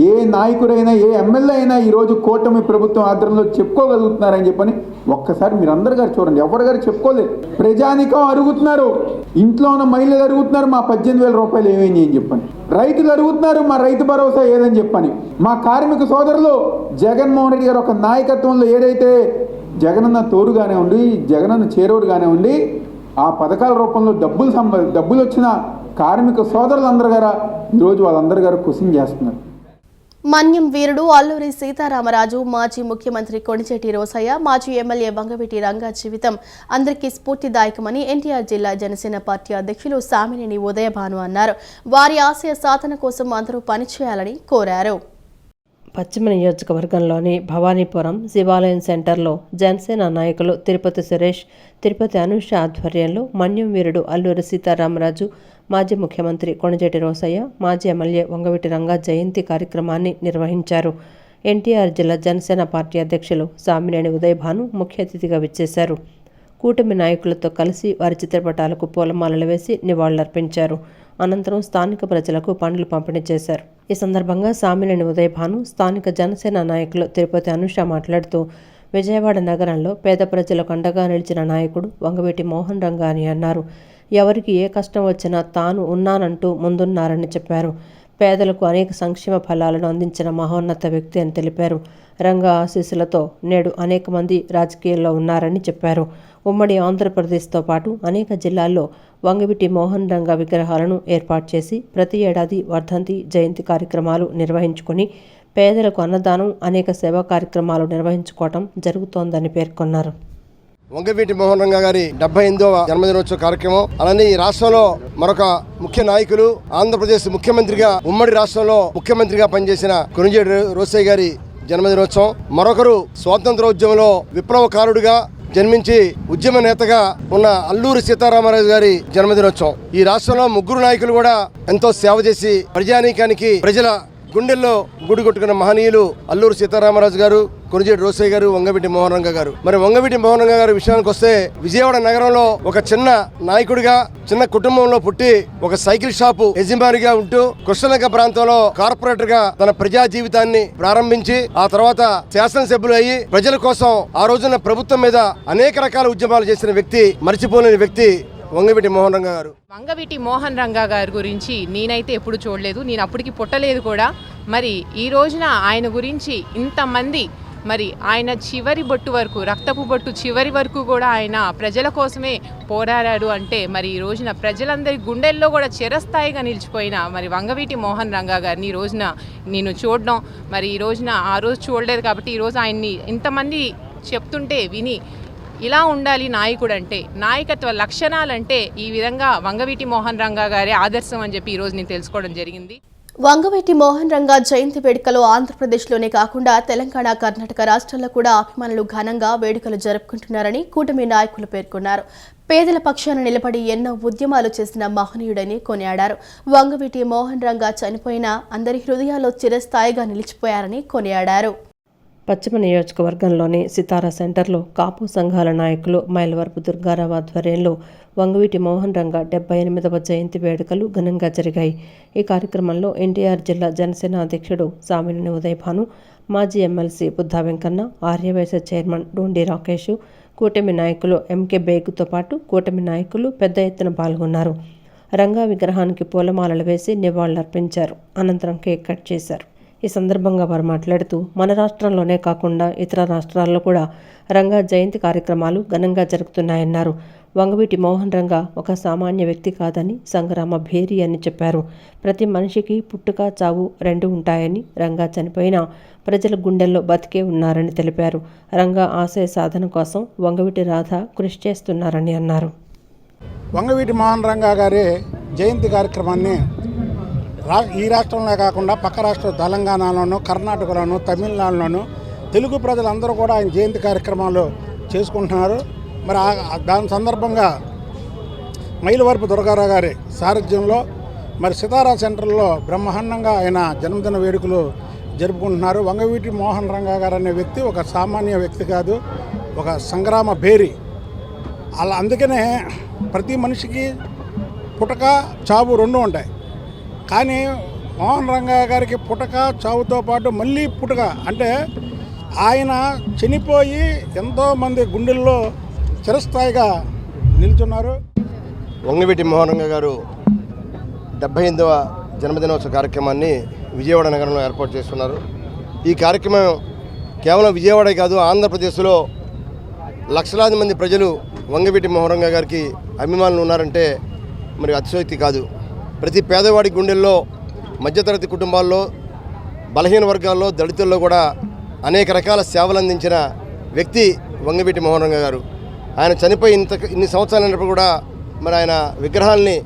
ఏ నాయకుడైనా, ఏ ఎమ్మెల్యే అయినా ఈ రోజు కూటమి ప్రభుత్వం ఆధ్వర్యంలో చెప్పుకోగలుగుతున్నారని చెప్పని ఒక్కసారి మీరు అందరు గారు చూడండి. ఎవరి గారు చెప్పుకోలేదు. ప్రజానికం అడుగుతున్నారు, ఇంట్లో ఉన్న మహిళలు అడుగుతున్నారు, మా 18,000 రూపాయలు ఏమేమి అని చెప్పని. రైతులు అడుగుతున్నారు, మా రైతు భరోసా ఏదని చెప్పని. మా కార్మిక సోదరులు జగన్మోహన్ రెడ్డి గారు ఒక నాయకత్వంలో ఏదైతే జగనన్న తోడుగానే ఉండి, జగనన్న చేరోడుగానే ఉండి ఆ పథకాల రూపంలో డబ్బులు వచ్చిన కార్మిక సోదరులందరూ గారు ఈరోజు వాళ్ళందరూ గారు క్వశ్చన్ చేస్తున్నారు. మన్యం వీరుడు అల్లూరి సీతారామరాజు, మాజీ ముఖ్యమంత్రి కొణిజేటి రోసయ్య, మాజీ ఎమ్మెల్యే వంగవీటి రంగా జీవితం అందరికీ స్ఫూర్తిదాయకమని ఎన్టీఆర్ జిల్లా జనసేన పార్టీ అధ్యక్షులు సామినేని ఉదయభాను అన్నారు. వారి ఆశయ సాధన కోసం అందరూ పనిచేయాలని కోరారు. పశ్చిమ నియోజకవర్గంలోని భవానీపురం శివాలయం సెంటర్లో జనసేన నాయకులు తిరుపతి సురేష్, తిరుపతి అనూష ఆధ్వర్యంలో మన్యం వీరుడు అల్లూరి సీతారామరాజు, మాజీ ముఖ్యమంత్రి కొణిజేటి రోసయ్య, మాజీ ఎమ్మెల్యే వంగవీటి రంగా జయంతి కార్యక్రమాన్ని నిర్వహించారు. ఎన్టీఆర్ జిల్లా జనసేన పార్టీ అధ్యక్షులు సామినేని ఉదయభాను ముఖ్య అతిథిగా విచ్చేశారు. కూటమి నాయకులతో కలిసి వారి చిత్రపటాలకు పూలమాలలు వేసి నివాళులర్పించారు. అనంతరం స్థానిక ప్రజలకు పండ్లు పంపిణీ చేశారు. ఈ సందర్భంగా సామినేని ఉదయభాను, స్థానిక జనసేన నాయకులు తిరుపతి అనూష మాట్లాడుతూ విజయవాడ నగరంలో పేద ప్రజలకు అండగా నిలిచిన నాయకుడు వంగవీటి మోహన్ రంగా అని అన్నారు. ఎవరికి ఏ కష్టం వచ్చినా తాను ఉన్నానంటూ ముందున్నారని చెప్పారు. పేదలకు అనేక సంక్షేమ ఫలాలను అందించిన మహోన్నత వ్యక్తి అని తెలిపారు. రంగా ఆశీస్సులతో నేడు అనేక మంది రాజకీయాల్లో ఉన్నారని చెప్పారు. ఉమ్మడి ఆంధ్రప్రదేశ్తో పాటు అనేక జిల్లాల్లో వంగవీటి మోహన్ రంగా విగ్రహాలను ఏర్పాటు చేసి ప్రతి ఏడాది వర్ధంతి, జయంతి కార్యక్రమాలు నిర్వహించుకుని పేదలకు అన్నదానం, అనేక సేవా కార్యక్రమాలు నిర్వహించుకోవటం జరుగుతోందని పేర్కొన్నారు. వంగవీటి మోహన్ రంగా గారి 78వ జన్మదినోత్సవ కార్యక్రమం, అలానే ఈ రాష్ట్రంలో మరొక ముఖ్య నాయకులు, ఆంధ్రప్రదేశ్ ముఖ్యమంత్రిగా, ఉమ్మడి రాష్ట్రంలో ముఖ్యమంత్రిగా పనిచేసిన కొణిజేటి రోసయ్య గారి జన్మదినోత్సవం, మరొకరు స్వాతంత్రోద్యమంలో విప్లవకారుడిగా జన్మించి ఉద్యమ నేతగా ఉన్న అల్లూరి సీతారామరాజు గారి జన్మదినోత్సవం. ఈ రాష్ట్రంలో ముగ్గురు నాయకులు కూడా ఎంతో సేవ చేసి ప్రజానీకానికి, ప్రజల గుండెల్లో గుడి కొట్టుకున్న మహనీయులు అల్లూరి సీతారామరాజు గారు, కొణిజేటి రోసయ్య గారు, వంగవీటి మోహన్ రంగా గారు. మరి వంగవీటి మోహన్ రంగా గారి విషయానికి వస్తే, విజయవాడ నగరంలో ఒక చిన్న నాయకుడిగా, చిన్న కుటుంబంలో పుట్టి ఒక సైకిల్ షాపు యజమానిగా ఉంటూ కృష్ణలంక ప్రాంతంలో కార్పొరేటర్ గా తన ప్రజా జీవితాన్ని ప్రారంభించి ఆ తర్వాత శాసనసభ్యులు అయ్యి ప్రజల కోసం ఆ రోజున ప్రభుత్వం మీద అనేక రకాల ఉద్యమాలు చేసిన వ్యక్తి, మరిచిపోలేని వ్యక్తి వంగవీటి మోహన్ రంగా గారు. వంగవీటి మోహన్ రంగా గారి గురించి నేనైతే ఎప్పుడు చూడలేదు, నేను అప్పటికి పుట్టలేదు కూడా. మరి ఈ రోజున ఆయన గురించి ఇంతమంది, మరి ఆయన చివరి బొట్టు వరకు, రక్తపు బొట్టు చివరి వరకు కూడా ఆయన ప్రజల కోసమే పోరాడాడు అంటే, మరి ఈ రోజున ప్రజలందరి గుండెల్లో కూడా చిరస్థాయిగా నిలిచిపోయిన మరి వంగవీటి మోహన్ రంగా గారిని ఈ రోజున నేను చూడడం, మరి ఈ రోజున ఆ రోజు చూడలేదు కాబట్టి ఈరోజు ఆయన్ని ఇంతమంది చెప్తుంటే విని, ఇలా ఉండాలి నాయకుడు అంటే, నాయకత్వ లక్షణాలంటే ఈ విధంగా వంగవీటి మోహన్ రంగా గారే ఆదర్శం అని చెప్పి ఈరోజు నేను తెలుసుకోవడం జరిగింది. వంగవీటి మోహన్ రంగా జయంతి వేడుకలు ఆంధ్రప్రదేశ్లోనే కాకుండా తెలంగాణ, కర్ణాటక రాష్ట్రాల్లో కూడా అభిమానులు ఘనంగా వేడుకలు జరుపుకుంటున్నారని కూటమి నాయకులు పేర్కొన్నారు. పేదల పక్షాన నిలబడి ఎన్నో ఉద్యమాలు చేసిన మహనీయుడని కొనియాడారు. వంగవీటి మోహన్ రంగా చనిపోయినా అందరి హృదయాల్లో చిరస్థాయిగా నిలిచిపోయారని కొనియాడారు. పశ్చిమ నియోజకవర్గంలోని సితారా సెంటర్లో కాపు సంఘాల నాయకులు మైలవరపు దుర్గారావు ఆధ్వర్యంలో వంగవీటి మోహన్ రంగా 78వ జయంతి వేడుకలు ఘనంగా జరిగాయి. ఈ కార్యక్రమంలో ఎన్టీఆర్ జిల్లా జనసేన అధ్యక్షుడు సామినేని ఉదయభాను, మాజీ ఎమ్మెల్సీ బుద్ధా వెంకన్న, ఆర్యవైశ్య చైర్మన్ డోండి రాకేష్, కూటమి నాయకులు ఎంకే బేగుతో పాటు కూటమి నాయకులు పెద్ద ఎత్తున పాల్గొన్నారు. రంగా విగ్రహానికి పూలమాలలు వేసి నివాళులర్పించారు. అనంతరం కేక్ కట్ చేశారు. ఈ సందర్భంగా వారు మాట్లాడుతూ, మన రాష్ట్రంలోనే కాకుండా ఇతర రాష్ట్రాల్లో కూడా రంగా జయంతి కార్యక్రమాలు ఘనంగా జరుగుతున్నాయన్నారు. వంగవీటి మోహన్ రంగా ఒక సామాన్య వ్యక్తి కాదని, సంగ్రామ భేరి అని చెప్పారు. ప్రతి మనిషికి పుట్టుక, చావు రెండు ఉంటాయని, రంగా చనిపోయినా ప్రజల గుండెల్లో బతికే ఉన్నారని తెలిపారు. రంగా ఆశయ సాధన కోసం వంగవీటి రాధ కృషి చేస్తున్నారని అన్నారు. వంగవీటి మోహన్ రంగా గారి జయంతి కార్యక్రమాన్ని ఈ రాష్ట్రంలో కాకుండా పక్క రాష్ట్రం తెలంగాణలోను, కర్ణాటకలోను, తమిళనాడులోను తెలుగు ప్రజలందరూ కూడా ఆయన జయంతి కార్యక్రమాలు చేసుకుంటున్నారు. మరి దాని సందర్భంగా మైలవరపు దుర్గారావు గారి సారథ్యంలో మరి సితారా సెంటర్లో బ్రహ్మాండంగా ఆయన జన్మదిన వేడుకలు జరుపుకుంటున్నారు. వంగవీటి మోహన్ రంగా గారు అనే వ్యక్తి ఒక సామాన్య వ్యక్తి కాదు, ఒక సంగ్రామ భేరి. అలా అందుకనే ప్రతి మనిషికి పుటక, చావు రెండు ఉంటాయి. కానీ మోహన్ రంగా గారికి పుటక, చావుతో పాటు మళ్ళీ పుటక అంటే ఆయన చనిపోయి ఎంతోమంది గుండెల్లో చిరస్థాయిగా నిల్చున్నారు. వంగవీటి మోహన్ రంగా గారు 78వ జన్మదినోత్సవ కార్యక్రమాన్ని విజయవాడ నగరంలో ఏర్పాటు చేస్తున్నారు. ఈ కార్యక్రమం కేవలం విజయవాడే కాదు, ఆంధ్రప్రదేశ్లో లక్షలాది మంది ప్రజలు వంగవీటి మోహన్ రంగా గారికి అభిమానులు ఉన్నారంటే మరి అతిశయోక్తి కాదు. ప్రతి పేదవాడి గుండెల్లో, మధ్యతరగతి కుటుంబాల్లో, బలహీన వర్గాల్లో, దళితుల్లో కూడా అనేక రకాల సేవలు అందించిన వ్యక్తి వంగవీటి మోహన్ రంగా గారు. ఆయన చనిపోయి ఇన్ని సంవత్సరాలైనప్పుడు కూడా మరి ఆయన విగ్రహాల్ని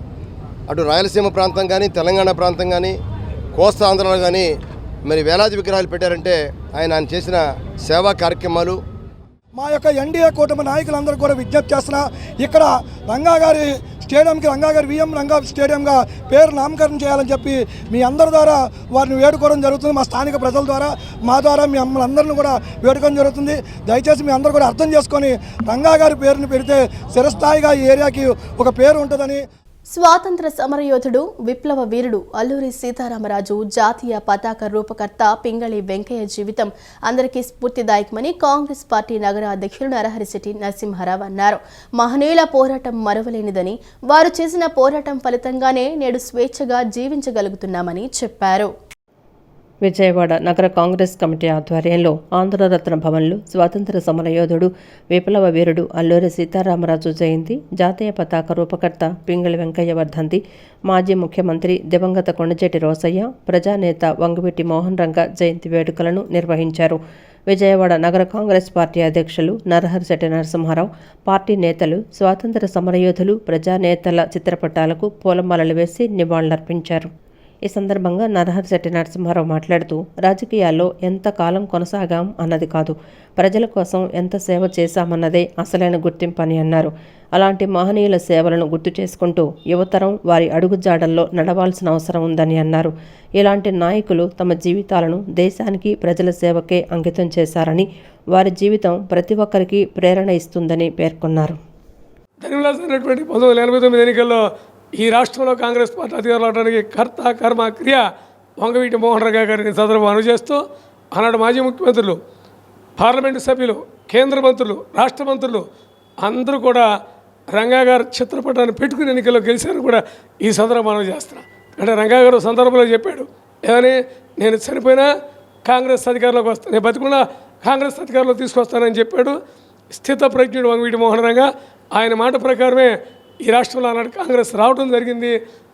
అటు రాయలసీమ ప్రాంతం కానీ, తెలంగాణ ప్రాంతం కానీ, కోస్తా ఆంధ్రలో కానీ మరి వేలాది విగ్రహాలు పెట్టారంటే ఆయన చేసిన సేవా కార్యక్రమాలు. మా యొక్క ఎన్డీఏ కూటమి నాయకులందరూ కూడా విజ్ఞప్తి చేస్తున్నా, ఇక్కడ రంగా గారి స్టేడియంకి రంగా గారి విఎం రంగా స్టేడియంగా పేరు నామకరణం చేయాలని చెప్పి మీ అందరి ద్వారా వారిని వేడుకోవడం జరుగుతుంది. మా స్థానిక ప్రజల ద్వారా, మా ద్వారా మీ అందరిని కూడా వేడుకోవడం జరుగుతుంది. దయచేసి మీ అందరూ కూడా అర్థం చేసుకొని రంగా గారి పేరుని పెడితే చిరస్థాయిగా ఈ ఏరియాకి ఒక పేరు ఉంటుందని. స్వాతంత్ర సమరయోధుడు విప్లవ వీరుడు అల్లూరి సీతారామరాజు జాతీయ పతాక రూపకర్త పింగళి వెంకయ్య జీవితం అందరికీ స్ఫూర్తిదాయకమని కాంగ్రెస్ పార్టీ నగర అధ్యక్షులు నరహరిశెట్టి నరసింహారావు అన్నారు. మహనీయుల పోరాటం మరువలేనిదని, వారు చేసిన పోరాటం ఫలితంగానే నేడు స్వేచ్ఛగా జీవించగలుగుతున్నామని చెప్పారు. విజయవాడ నగర కాంగ్రెస్ కమిటీ ఆధ్వర్యంలో ఆంధ్రరత్న భవన్లో స్వాతంత్ర సమరయోధుడు విప్లవ వీరుడు అల్లూరి సీతారామరాజు జయంతి, జాతీయ పతాక రూపకర్త పింగళి వెంకయ్య వర్ధంతి, మాజీ ముఖ్యమంత్రి దివంగత కొండచేటి రోసయ్య, ప్రజానేత వంగవీటి మోహన్ రంగ జయంతి వేడుకలను నిర్వహించారు. విజయవాడ నగర కాంగ్రెస్ పార్టీ అధ్యక్షులు నరహరిశెట్టి నరసింహారావు, పార్టీ నేతలు స్వాతంత్ర సమరయోధులు, ప్రజానేతల చిత్రపటాలకు పూలమాలలు వేసి నివాళులర్పించారు. ఈ సందర్భంగా నరహరిశెట్టి నరసింహారావు మాట్లాడుతూ, రాజకీయాల్లో ఎంత కాలం కొనసాగాం అన్నది కాదు, ప్రజల కోసం ఎంత సేవ చేశామన్నదే అసలైన గుర్తింపు అని అన్నారు. అలాంటి మహనీయుల సేవలను గుర్తు చేసుకుంటూ యువతరం వారి అడుగుజాడల్లో నడవాల్సిన అవసరం ఉందని అన్నారు. ఇలాంటి నాయకులు తమ జీవితాలను దేశానికి, ప్రజల సేవకే అంకితం చేశారని, వారి జీవితం ప్రతి ఒక్కరికి ప్రేరణ ఇస్తుందని పేర్కొన్నారు. ఈ రాష్ట్రంలో కాంగ్రెస్ పార్టీ అధికారులు అవడానికి కర్త కర్మ క్రియ వంగవీటి మోహన్ రంగా గారిని సందర్భం అనుచేస్తూ, ఆనాడు మాజీ ముఖ్యమంత్రులు, పార్లమెంటు సభ్యులు, కేంద్ర మంత్రులు, రాష్ట్ర మంత్రులు అందరూ కూడా రంగా గారు చిత్రపటాన్ని పెట్టుకుని ఎన్నికల్లో గెలిచారు కూడా ఈ సందర్భం మనం చేస్తున్నాం. అంటే రంగా గారు సందర్భంలో చెప్పాడు, ఏమని, నేను చనిపోయినా కాంగ్రెస్ అధికారంలోకి వస్తాను, నేను బతికున్నా కాంగ్రెస్ అధికారంలో తీసుకొస్తానని చెప్పాడు. స్థితప్రజ్ఞుడు వంగవీటి మోహన్ రంగా. ఆయన మాట ప్రకారమే ఈ రాష్ట్రంలో ఆనాడు కాంగ్రెస్ రావడం జరిగింది.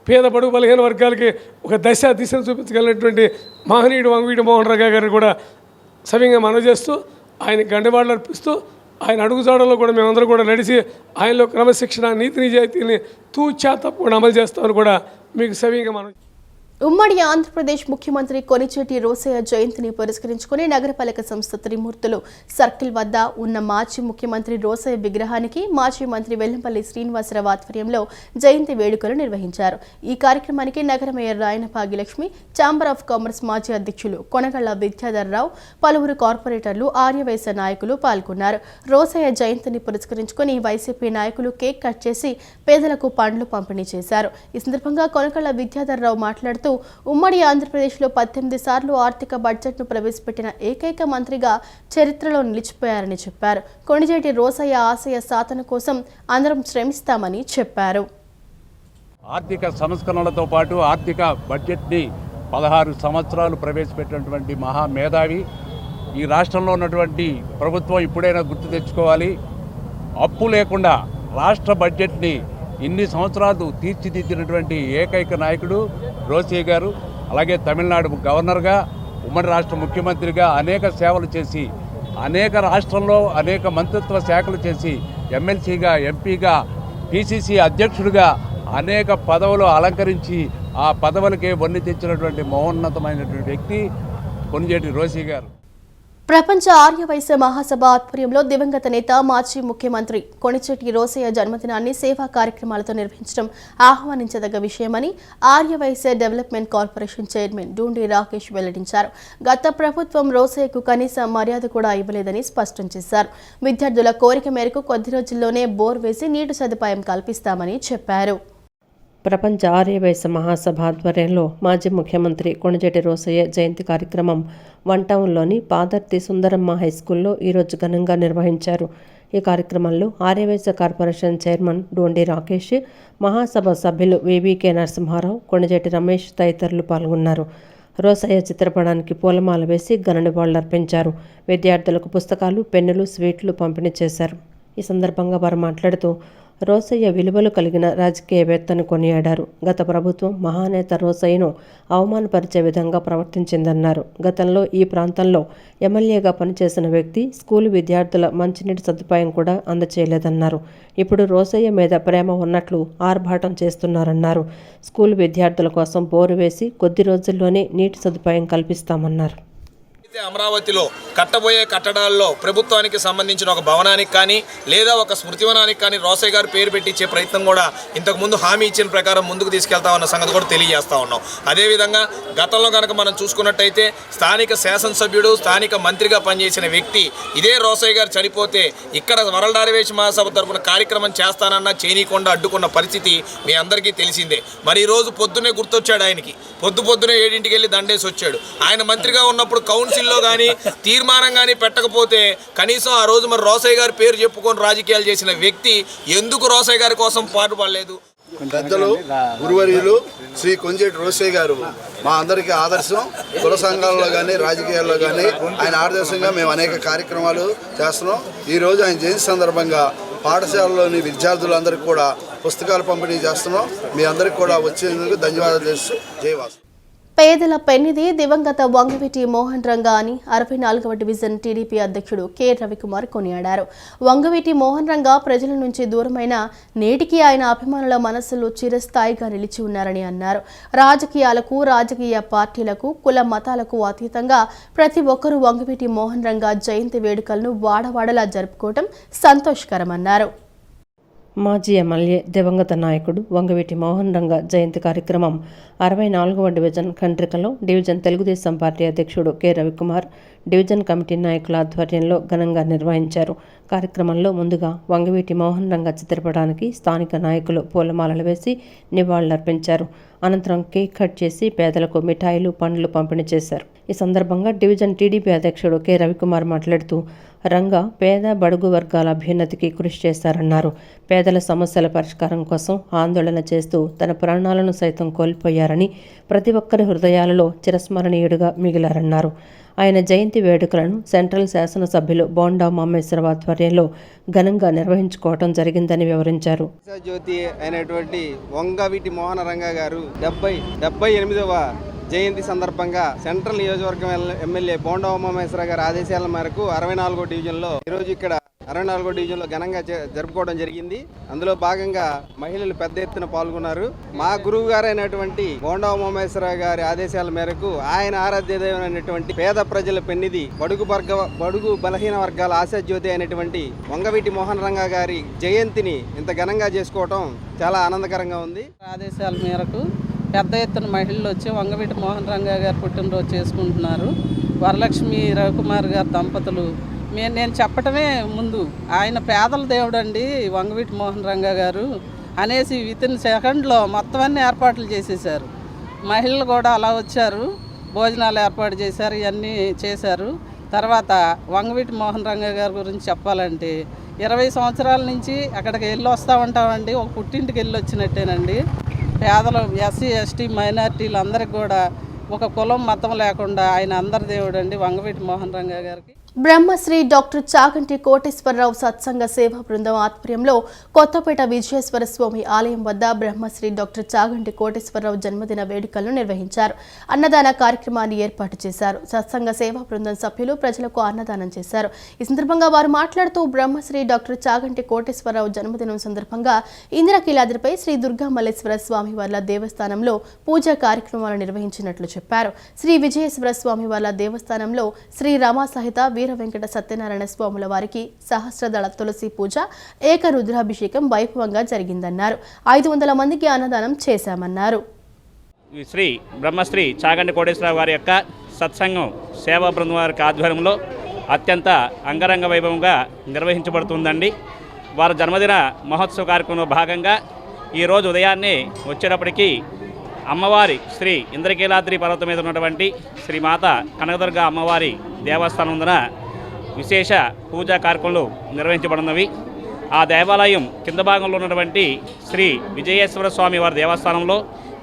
పేద బడుగు బలహీన వర్గాలకి ఒక దిశను చూపించగలిగినటువంటి మహనీయుడు వంగవీటి మోహన్ రంగా గారిని కూడా సవ్యంగా మనవి చేస్తూ, ఆయన గండవాళ్ళు అర్పిస్తూ, ఆయన అడుగుజాడల్లో కూడా మేమందరం కూడా నడిచి ఆయనలో క్రమశిక్షణ, నీతి నిజాయితీని తూచా తప్పకుండా అమలు చేస్తామని కూడా మీకు సవ్యంగా మనం. ఉమ్మడి ఆంధ్రప్రదేశ్ ముఖ్యమంత్రి కొణిచేటి రోసయ్య జయంతిని పురస్కరించుకుని నగరపాలక సంస్థ త్రిమూర్తులు సర్కిల్ వద్ద ఉన్న మాజీ ముఖ్యమంత్రి రోసయ్య విగ్రహానికి మాజీ మంత్రి వెల్లంపల్లి శ్రీనివాసరావు ఆధ్వర్యంలో జయంతి వేడుకలు నిర్వహించారు. ఈ కార్యక్రమానికి నగర mayor Rayana Bhagyalakshmi, chamber of commerce మాజీ అధ్యక్షులు కొనగళ్ల విద్యాధర్రావు, పలువురు కార్పొరేటర్లు, ఆర్యవైశ్య నాయకులు పాల్గొన్నారు. రోసయ్య జయంతిని పురస్కరించుకుని వైసీపీ నాయకులు కేక్ కట్ చేసి పేదలకు పండ్లు పంపిణీ చేశారు. ఈ సందర్భంగా కొనగళ్ల విద్యాధర్రావు మాట్లాడుతూ, ఉమ్మడి ఆంధ్రప్రదేశ్లో 18 సార్లు ఆర్థిక బడ్జెట్ను ప్రవేశపెట్టిన ఏకైక మంత్రిగా చరిత్రలో నిలిచిపోయారని చెప్పారు. కొణిజేటి రోసయ్య ఆశయ సాధన కోసం అందరం శ్రమిస్తామని చెప్పారు. ఆర్థిక సంస్కరణలతో పాటు ఆర్థిక బడ్జెట్ని 16 సంవత్సరాలు ప్రవేశపెట్టినటువంటి మహామేధావి. ఈ రాష్ట్రంలో ఉన్నటువంటి ప్రభుత్వం ఇప్పుడైనా గుర్తు తెచ్చుకోవాలి. అప్పు లేకుండా రాష్ట్ర బడ్జెట్ని ఇన్ని సంవత్సరాలు తీర్చిదిద్దినటువంటి ఏకైక నాయకుడు రోసయ్య గారు. అలాగే తమిళనాడు గవర్నర్గా, ఉమ్మడి రాష్ట్ర ముఖ్యమంత్రిగా అనేక సేవలు చేసి, అనేక రాష్ట్రంలో అనేక మంత్రిత్వ శాఖలు చేసి, ఎమ్మెల్సీగా, ఎంపీగా, పిసిసి అధ్యక్షుడిగా అనేక పదవులు అలంకరించి ఆ పదవులకే వన్నె తెచ్చినటువంటి మహోన్నతమైనటువంటి వ్యక్తి కొణిజేటి రోసయ్య గారు. ప్రపంచ ఆర్యవైశ్య మహాసభ ఆధ్వర్యంలో దివంగత నేత మాజీ ముఖ్యమంత్రి కొణిచేటి రోసయ్య జన్మదినాన్ని సేవా కార్యక్రమాలతో నిర్వహించడం ఆహ్వానించదగ్గ విషయమని Aryavysya development corporation chairman Dundi Rakesh వెల్లడించారు. గత ప్రభుత్వం రోసయ్యకు కనీస మర్యాద కూడా ఇవ్వలేదని స్పష్టం చేశారు. విద్యార్థుల కోరిక మేరకు కొద్ది రోజుల్లోనే బోర్ వేసి నీటి సదుపాయం కల్పిస్తామని చెప్పారు. ప్రపంచ ఆర్యవైశ్య మహాసభ ఆధ్వర్యంలో మాజీ ముఖ్యమంత్రి కొణిజేటి రోసయ్య జయంతి కార్యక్రమం వన్ టౌన్లోని పాదర్తి సుందరమ్మ హైస్కూల్లో ఈరోజు ఘనంగా నిర్వహించారు. ఈ కార్యక్రమంలో ఆర్యవైశ్య కార్పొరేషన్ చైర్మన్ డోండి రాకేష్, మహాసభ సభ్యులు వివికే నరసింహారావు, కొణిజేటి రమేష్ తదితరులు పాల్గొన్నారు. రోసయ్య చిత్రపటానికి పూలమాల వేసి ఘన నివాళులర్పించారు. విద్యార్థులకు పుస్తకాలు, పెన్నులు, స్వీట్లు పంపిణీ చేశారు. ఈ సందర్భంగా వారు మాట్లాడుతూ, రోసయ్య విలువలు కలిగిన రాజకీయవేత్తను కొనియాడారు. గత ప్రభుత్వం మహానేత రోసయ్యను అవమానపరిచే విధంగా ప్రవర్తించిందన్నారు. గతంలో ఈ ప్రాంతంలో ఎమ్మెల్యేగా పనిచేసిన వ్యక్తి స్కూలు విద్యార్థుల మంచినీటి సదుపాయం కూడా అందచేయలేదన్నారు. ఇప్పుడు రోసయ్య మీద ప్రేమ ఉన్నట్లు ఆర్భాటం చేస్తున్నారన్నారు. స్కూలు విద్యార్థుల కోసం బోరు వేసి కొద్ది రోజుల్లోనే నీటి సదుపాయం కల్పిస్తామన్నారు. అమరావతిలో కట్టబోయే కట్టడాల్లో ప్రభుత్వానికి సంబంధించిన ఒక భవనానికి కానీ లేదా ఒక స్మృతివనానికి కానీ రోసయ్య గారు పేరు పెట్టించే ప్రయత్నం కూడా ఇంతకుముందు హామీ ఇచ్చిన ప్రకారం ముందుకు తీసుకెళ్తామన్న సంగతి కూడా తెలియజేస్తా ఉన్నాం. అదేవిధంగా గతంలో కనుక మనం చూసుకున్నట్టయితే స్థానిక శాసనసభ్యుడు స్థానిక మంత్రిగా పనిచేసిన వ్యక్తి ఇదే రోసయ్య గారు చనిపోతే ఇక్కడ వరల్డ్ డారివేషన్ మహాసభ తరపున కార్యక్రమం చేస్తానన్నా చేయనీయకుండా అడ్డుకున్న పరిస్థితి మీ అందరికీ తెలిసిందే. మరి ఈరోజు పొద్దునే గుర్తొచ్చాడు ఆయనకి, పొద్దునే 7ంటికి వెళ్ళి దండేసి వచ్చాడు. ఆయన మంత్రిగా ఉన్నప్పుడు కౌన్సిల్లో కానీ తీర్మానం కానీ పెట్టకపోతే కనీసం ఆ రోజు మరి రోసయ్య గారి పేరు చెప్పుకొని రాజకీయాలు చేసిన వ్యక్తి ఎందుకు రోసయ్య గారి కోసం పాటుపడలేదు? పెద్దలు గురువర్యులు శ్రీ కొంజేటి రోసయ్య గారు మా అందరికీ ఆదర్శం. కుల సంఘాలలో కానీ రాజకీయాల్లో కానీ ఆయన ఆదర్శంగా మేము అనేక కార్యక్రమాలు చేస్తున్నాం. ఈరోజు ఆయన జయంతి సందర్భంగా పాఠశాలలోని విద్యార్థులందరికీ కూడా పుస్తకాలు పంపిణీ చేస్తున్నాం. మీ అందరికీ కూడా వచ్చేందుకు ధన్యవాదాలు చేస్తూ జయవాసు. పేదల పెన్నిధి దివంగత వంగవీటి మోహన్ రంగా అని 64వ డివిజన్ టీడీపీ అధ్యక్షుడు కె రవికుమార్ కొనియాడారు. వంగవీటి మోహన్ రంగా ప్రజల నుంచి దూరమైన నేటికి ఆయన అభిమానుల మనస్సులో చిరస్థాయిగా నిలిచి ఉన్నారని అన్నారు. రాజకీయాలకు, రాజకీయ పార్టీలకు, కుల మతాలకు అతీతంగా ప్రతి ఒక్కరూ వంగవీటి మోహన్ రంగా జయంతి వేడుకలను వాడవాడలా జరుపుకోవడం సంతోషకరమన్నారు. మాజీ ఎమ్మెల్యే దివంగత నాయకుడు వంగవీటి మోహన్ రంగా జయంతి కార్యక్రమం 64వ డివిజన్ కండ్రికలో డివిజన్ తెలుగుదేశం పార్టీ అధ్యక్షుడు కె రవికుమార్, డివిజన్ కమిటీ నాయకుల ఆధ్వర్యంలో ఘనంగా నిర్వహించారు. కార్యక్రమంలో ముందుగా వంగవీటి మోహన్ రంగా చిత్రపటానికి స్థానిక నాయకులు పూలమాలలు వేసి నివాళులర్పించారు. అనంతరం కేక్ కట్ చేసి పేదలకు మిఠాయిలు, పండ్లు పంపిణీ చేశారు. ఈ సందర్భంగా డివిజన్ టీడీపీ అధ్యక్షుడు కె రవికుమార్ మాట్లాడుతూ రంగా పేద బడుగు వర్గాల అభ్యున్నతికి కృషి చేశారన్నారు. పేదల సమస్యల పరిష్కారం కోసం ఆందోళన చేస్తూ తన ప్రాణాలను సైతం కోల్పోయారని, ప్రతి ఒక్కరి హృదయాలలో చిరస్మరణీయుడిగా మిగిలారన్నారు. ఆయన జయంతి వేడుకలను సెంట్రల్ శాసనసభ్యులు బోండా మామేశ్వరరావు ఆధ్వర్యంలో ఘనంగా నిర్వహించుకోవడం జరిగిందని వివరించారు. జ్యోతి అయినటువంటి వంగవీటి మోహన రంగా గారు 78వ జయంతి సందర్భంగా సెంట్రల్ నియోజకవర్గం ఎమ్మెల్యే బోండా మామేశ్వరరావు గారి ఆదేశాల మేరకు 64వ డివిజన్లో ఈరోజు ఇక్కడ 64వ డివిజన్లో ఘనంగా జరుపుకోవడం జరిగింది. అందులో భాగంగా మహిళలు పెద్ద ఎత్తున పాల్గొన్నారు. మా గురువు గారైనటువంటి బోండా ఉమామేశ్వరరావు గారి ఆదేశాల మేరకు ఆయన ఆరాధ్యమైనటువంటి పేద ప్రజల పెన్నిధి బడుగు బలహీన వర్గాల ఆశాజ్యోతి అయినటువంటి వంగవీటి మోహన్ రంగా గారి జయంతిని ఇంత ఘనంగా చేసుకోవటం చాలా ఆనందకరంగా ఉంది. ఆదేశాల మేరకు పెద్ద ఎత్తున మహిళలు వచ్చి వంగవీటి మోహన్ రంగా గారు పుట్టినరోజు చేసుకుంటున్నారు. వరలక్ష్మి రవికుమార్ గారి దంపతులు నేను చెప్పటమే ముందు ఆయన పేదల దేవుడు అండి వంగవీటి మోహన్ రంగా గారు అనేసి వితిన్ సెకండ్లో మొత్తం అన్ని ఏర్పాట్లు చేసేసారు. మహిళలు కూడా అలా వచ్చారు, భోజనాలు ఏర్పాటు చేశారు, ఇవన్నీ చేశారు. తర్వాత వంగవీటి మోహన్ రంగా గారి గురించి చెప్పాలంటే 20 సంవత్సరాల నుంచి అక్కడికి వెళ్ళి వస్తూ ఉంటామండి. ఒక పుట్టింటికి వెళ్ళి వచ్చినట్టేనండి. పేదలు, ఎస్సీ ఎస్టీ మైనారిటీలు అందరికి కూడా ఒక కులం మతం లేకుండా ఆయన అందరి దేవుడు అండి వంగవీటి మోహన్ రంగా గారికి. బ్రహ్మశ్రీ డాక్టర్ చాగంటి కోటేశ్వరరావు సత్సంగ సేవా బృందం ఆధ్వర్యంలో కొత్తపేట విజయేశ్వర స్వామి ఆలయం వద్ద బ్రహ్మశ్రీ డాక్టర్ చాగంటి కోటేశ్వరరావు జన్మదిన వేడుకలను నిర్వహించారు. అన్నదాన కార్యక్రమాన్ని ఏర్పాటు చేశారు. సత్సంగ సేవా బృందం సభ్యులు ప్రజలకు అన్నదానం చేశారు. ఈ సందర్భంగా వారు మాట్లాడుతూ బ్రహ్మశ్రీ డాక్టర్ చాగంటి కోటేశ్వరరావు జన్మదినం సందర్భంగా ఇంద్రకీలాద్రిపై శ్రీ దుర్గా మల్లేశ్వర స్వామి వార్ల దేవస్థానంలో పూజా కార్యక్రమాలు నిర్వహించినట్లు చెప్పారు. శ్రీ విజయేశ్వర స్వామి వార్ల దేవస్థానంలో శ్రీ రమా సహిత వీర వెంకట సత్యనారాయణ స్వాముల వారికి సహస్రదళ తులసి పూజ, ఏకరుద్రాభిషేకం వైభవంగా జరిగిందన్నారు. 500 మందికి అన్నదానం చేశామన్నారు. శ్రీ బ్రహ్మశ్రీ చాగంటి కోటేశ్వరరావు వారి యొక్క సత్సంగం సేవా బృందం వారికి ఆధ్వర్యంలో అత్యంత అంగరంగ వైభవంగా నిర్వహించబడుతుందండి. వారి జన్మదిన మహోత్సవ కార్యక్రమంలో భాగంగా ఈరోజు ఉదయాన్నే వచ్చేటప్పటికీ అమ్మవారి శ్రీ ఇంద్రకీలాద్రి పర్వతం మీద ఉన్నటువంటి శ్రీమాత కనకదుర్గ అమ్మవారి దేవస్థానం నందున విశేష పూజా కార్యక్రమాలు నిర్వహించబడినవి. ఆ దేవాలయం కింద భాగంలో ఉన్నటువంటి శ్రీ విజయేశ్వర స్వామి వారి దేవస్థానంలో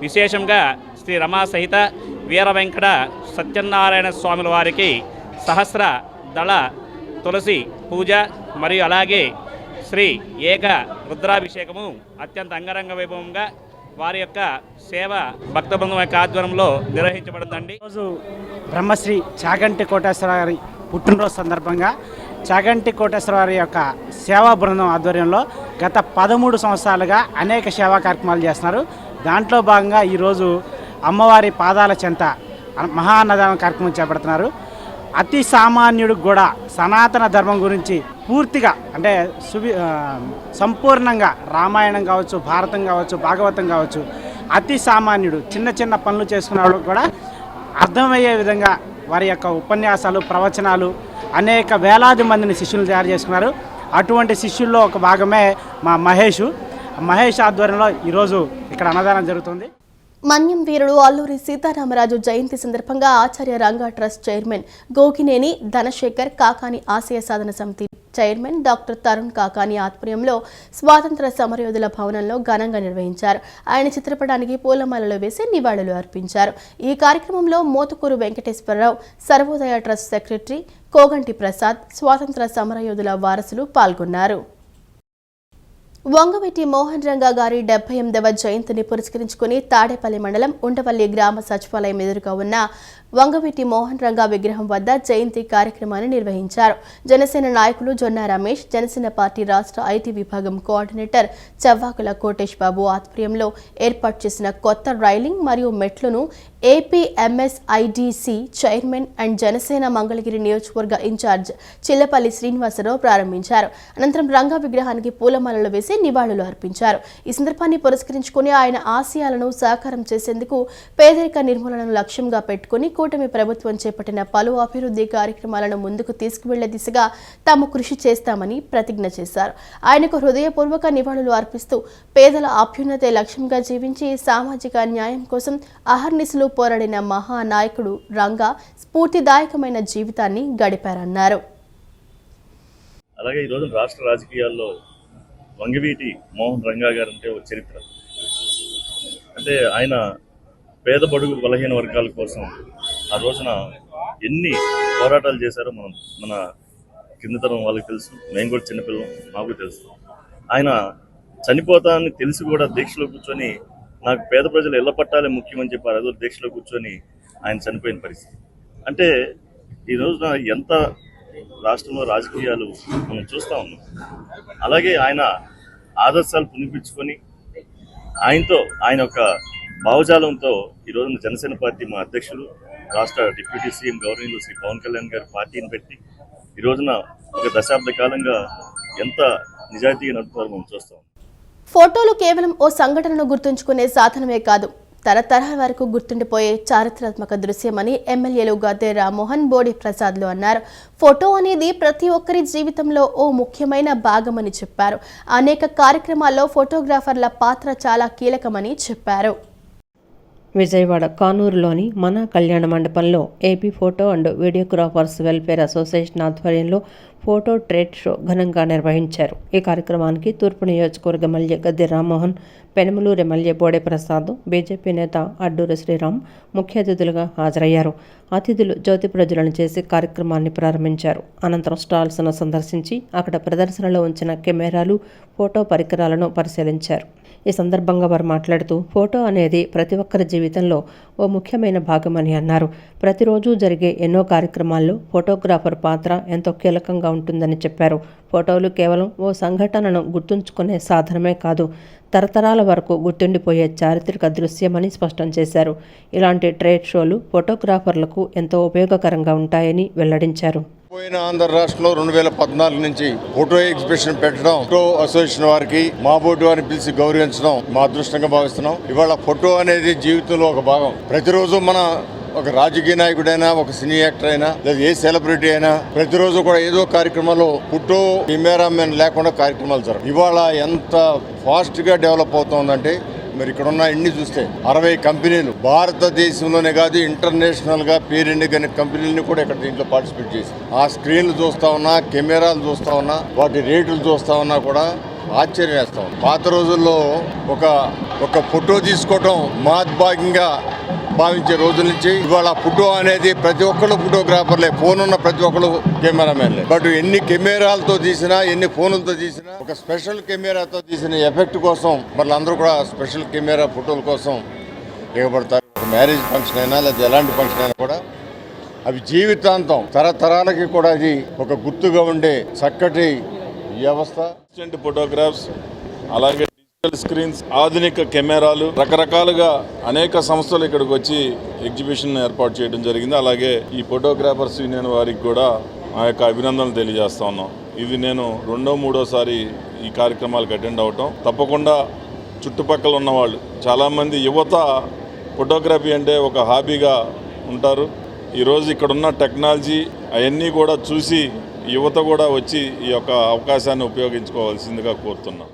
విశేషంగా శ్రీ రమా సహిత వీర వెంకట సత్యనారాయణ స్వాముల వారికి సహస్ర దళ తులసి పూజ మరియు అలాగే శ్రీ ఏక రుద్రాభిషేకము అత్యంత అంగరంగ వైభవంగా వారి యొక్క సేవ భక్త బృందం యొక్క ఆధ్వర్యంలో నిర్వహించబడిందండి. ఈరోజు బ్రహ్మశ్రీ చాగంటి కోటేశ్వర గారి పుట్టినరోజు సందర్భంగా చాగంటి కోటేశ్వర గారి యొక్క సేవా బృందం ఆధ్వర్యంలో గత 13 సంవత్సరాలుగా అనేక సేవా కార్యక్రమాలు చేస్తున్నారు. దాంట్లో భాగంగా ఈరోజు అమ్మవారి పాదాల చెంత మహా అన్నదాన కార్యక్రమం చేపడుతున్నారు. అతి సామాన్యుడికి కూడా సనాతన ధర్మం గురించి పూర్తిగా అంటే సంపూర్ణంగా రామాయణం కావచ్చు, భారతం కావచ్చు, భాగవతం కావచ్చు, అతి సామాన్యుడు చిన్న చిన్న పనులు చేసుకునే వాళ్ళకి కూడా అర్థమయ్యే విధంగా వారి యొక్క ఉపన్యాసాలు, ప్రవచనాలు అనేక వేలాది మందిని శిష్యులు తయారు చేసుకున్నారు. అటువంటి శిష్యుల్లో ఒక భాగమే మా మహేష్ ఆధ్వర్యంలో ఈరోజు ఇక్కడ అన్నదానం జరుగుతుంది. మన్యం వీరుడు అల్లూరి సీతారామరాజు జయంతి సందర్భంగా ఆచార్య రంగా ట్రస్ట్ చైర్మన్ గోగినేని ధనశేఖర్ కాకాని ఆశయ సాధన సమితి చైర్మన్ డాక్టర్ తరుణ్ కాకాని ఆధ్వర్యంలో స్వాతంత్ర సమరయోధుల భవనంలో ఘనంగా నిర్వహించారు. ఆయన చిత్రపటానికి పూలమాలలు వేసి నివాళులు అర్పించారు. ఈ కార్యక్రమంలో మోతుకూరు వెంకటేశ్వరరావు, సర్వోదయ ట్రస్ట్ సెక్రటరీ కోగంటి ప్రసాద్, స్వాతంత్ర సమరయోధుల వారసులు పాల్గొన్నారు. వంగవీటి మోహన్ రంగా గారి 78వ జయంతిని పురస్కరించుకుని తాడేపల్లి మండలం ఉండవల్లి గ్రామ సచివాలయం ఎదురుగా ఉన్న వంగవీటి మోహన్ రంగా విగ్రహం వద్ద జయంతి కార్యక్రమాన్ని నిర్వహించారు. జనసేన నాయకులు జొన్నా రమేష్, జనసేన పార్టీ రాష్ట్ర ఐటీ విభాగం కోఆర్డినేటర్ చవ్వాకుల కోటేష్ బాబు ఆధ్వర్యంలో ఏర్పాటు చేసిన కొత్త రైలింగ్ మరియు మెట్లను APMSIDC chairman and Janasena Mangalagiri నియోజకవర్గ ఇన్ఛార్జ్ చిల్లపల్లి శ్రీనివాసరావు ప్రారంభించారు. అనంతరం రంగా విగ్రహానికి పూలమాలలు వేసి నివాళులు అర్పించారు. ఈ సందర్భాన్ని పురస్కరించుకుని ఆయన ఆశయాలను సాకారం చేసేందుకు పేదరిక నిర్మూలనను లక్ష్యంగా పెట్టుకుని కూటమి ప్రభుత్వం చేపట్టిన పలు అభివృద్ధి కార్యక్రమాలను ముందుకు తీసుకువెళ్లే దిశగా తాము కృషి చేస్తామని ప్రతిజ్ఞ చేశారు. ఆయనకు హృదయపూర్వక నివాళులు అర్పిస్తూ పేదల అభ్యున్నతే లక్ష్యంగా జీవించి సామాజిక న్యాయం కోసం అహర్నిశలు పోరాడిన మహానాయకుడు రంగా స్ఫూర్తిదాయకమైన జీవితాన్ని గడిపారన్నారు. అలాగే ఈరోజు రాష్ట్ర రాజకీయాల్లో వంగవీటి మోహన్ రంగా గారు అంటే ఒక చరిత్ర. అంటే ఆయన పేద బడుగు బలహీన వర్గాల కోసం ఆ రోజున ఎన్ని పోరాటాలు చేశారో మన కిందతరం వాళ్ళకి తెలుసు. మేము కూడా చిన్నపిల్లలు, మాకు తెలుసు. ఆయన చనిపోతానని తెలిసి కూడా దీక్షలో కూర్చొని నాకు పేద ప్రజలు ఇళ్ల పట్టాలే ముఖ్యమని చెప్పి ఆ రోజు దీక్షలో కూర్చొని ఆయన చనిపోయిన పరిస్థితి. అంటే ఈ రోజున ఎంత రాష్ట్రంలో రాజకీయాలు మనం చూస్తూ ఉన్నాం. అలాగే ఆయన ఆదర్శాలు పునిపించుకొని ఆయన యొక్క భావజాలంతో ఈ రోజున జనసేన పార్టీ మా అధ్యక్షులు, రాష్ట్ర డిప్యూటీ సీఎం గౌరవనీయులు శ్రీ పవన్ కళ్యాణ్ గారు పార్టీని పెట్టి ఈ రోజున ఒక దశాబ్ద కాలంగా ఎంత నిజాయితీగా నడుపుతారో మనం చూస్తాం. ఫోటోలు కేవలం ఓ సంఘటనను గుర్తుంచుకునే సాధనమే కాదు, తరతరాల వరకు గుర్తుండిపోయే చారిత్రాత్మక దృశ్యమని ఎమ్మెల్యేలు గద్దె రామ్మోహన్, బోడి ప్రసాద్లు అన్నారు. ఫోటో అనేది ప్రతి ఒక్కరి జీవితంలో ఓ ముఖ్యమైన భాగమని చెప్పారు. అనేక కార్యక్రమాల్లో ఫోటోగ్రాఫర్ల పాత్ర చాలా కీలకమని చెప్పారు. విజయవాడ కానూరులోని మన కళ్యాణ మండపంలో AP photo and videographers welfare association ఆధ్వర్యంలో ఫోటో ట్రేడ్ షో ఘనంగా నిర్వహించారు. ఈ కార్యక్రమానికి తూర్పు నియోజకవర్గ MLA Gadde Rammohan, Penamaluru MLA Bode Prasad, BJP నేత అడ్డూరి శ్రీరామ్ ముఖ్య అతిథులుగా హాజరయ్యారు. అతిథులు జ్యోతి ప్రజ్వలన చేసి కార్యక్రమాన్ని ప్రారంభించారు. అనంతరం స్టాల్స్ను సందర్శించి అక్కడ ప్రదర్శనలో ఉంచిన కెమెరాలు, ఫోటో పరికరాలను పరిశీలించారు. ఈ సందర్భంగా వారు మాట్లాడుతూ ఫోటో అనేది ప్రతి ఒక్కరి జీవితంలో ఓ ముఖ్యమైన భాగమని అన్నారు. ప్రతిరోజు జరిగే ఎన్నో కార్యక్రమాల్లో ఫోటోగ్రాఫర్ పాత్ర ఎంతో కీలకంగా ఉంటుందని చెప్పారు. ఫోటోలు కేవలం ఓ సంఘటనను గుర్తుంచుకునే సాధనమే కాదు, తరతరాల వరకు గుర్తుండిపోయే చారిత్రక దృశ్యమని స్పష్టం చేశారు. ఇలాంటి ట్రేడ్ షోలు ఫోటోగ్రాఫర్లకు ఎంతో ఉపయోగకరంగా ఉంటాయని వెల్లడించారు. పోయిన ఆంధ్ర రాష్ట్రంలో 2014 నుంచి ఫోటో ఎగ్జిబిషన్ పెట్టడం, ఫోటో అసోసియేషన్ వారికి మా బోర్డు వారిని పిలిచి గౌరవించడం మా అదృష్టంగా భావిస్తున్నాం. ఇవాళ ఫోటో అనేది జీవితంలో ఒక భాగం. ప్రతిరోజు మన ఒక రాజకీయ నాయకుడైనా, ఒక సినీ యాక్టర్ అయినా, లేదా ఏ సెలబ్రిటీ అయినా ప్రతిరోజు కూడా ఏదో కార్యక్రమంలో ఫోటో కెమెరామెన్ లేకుండా కార్యక్రమాలు జరగవు. ఇవాళ ఎంత ఫాస్ట్ గా డెవలప్ అవుతుందంటే మరి ఇక్కడ ఉన్న ఇన్ని చూస్తే 60 కంపెనీలు భారతదేశంలోనే కాదు ఇంటర్నేషనల్ గా పేరెన్నికైన కంపెనీలను కూడా ఇక్కడ దీంట్లో పార్టిసిపేట్ చేసి ఆ స్క్రీన్లు చూస్తా ఉన్నా, కెమెరాలు చూస్తా ఉన్నా, వాటి రేట్లు చూస్తా ఉన్నా కూడా ఆశ్చర్యం వేస్తా ఉంది. పాత రోజుల్లో ఒక ఫోటో తీసుకోవటం మహద్భాగ్యంగా భావించే రోజుల నుంచి ఇవాళ ఫోటో అనేది ప్రతి ఒక్కళ్ళు ఫోటోగ్రాఫర్లే, ఫోన్ ఉన్న ప్రతి ఒక్కళ్ళు కెమెరామెన్లే. బట్ ఎన్ని కెమెరాలతో తీసినా, ఎన్ని ఫోన్లతో తీసినా ఒక స్పెషల్ కెమెరాతో తీసిన ఎఫెక్ట్ కోసం మళ్ళీ అందరూ కూడా స్పెషల్ కెమెరా ఫోటోల కోసం ఎగబడతారు. ఒక మ్యారేజ్ ఫంక్షన్ అయినా లేదా ఎలాంటి ఫంక్షన్ అయినా కూడా అవి జీవితాంతం తరతరాలకి కూడా అది ఒక గుర్తుగా ఉండే చక్కటి వ్యవస్థ. ఫోటోగ్రాఫ్స్ అలాగే స్క్రీన్స్, ఆధునిక కెమెరాలు, రకరకాలుగా అనేక సంస్థలు ఇక్కడికి వచ్చి ఎగ్జిబిషన్ ఏర్పాటు చేయడం జరిగింది. అలాగే ఈ ఫోటోగ్రాఫర్స్ యూనియన్ వారికి కూడా ఆ యొక్క అభినందనలు తెలియజేస్తా ఉన్నాం. ఇది నేను 2-3సారి ఈ కార్యక్రమాలకు అటెండ్ అవటం. తప్పకుండా చుట్టుపక్కల ఉన్నవాళ్ళు చాలామంది యువత ఫోటోగ్రఫీ అంటే ఒక హాబీగా ఉంటారు. ఈరోజు ఇక్కడున్న టెక్నాలజీ అవన్నీ కూడా చూసి యువత కూడా వచ్చి ఈ యొక్క అవకాశాన్ని ఉపయోగించుకోవాల్సిందిగా కోరుతున్నాం.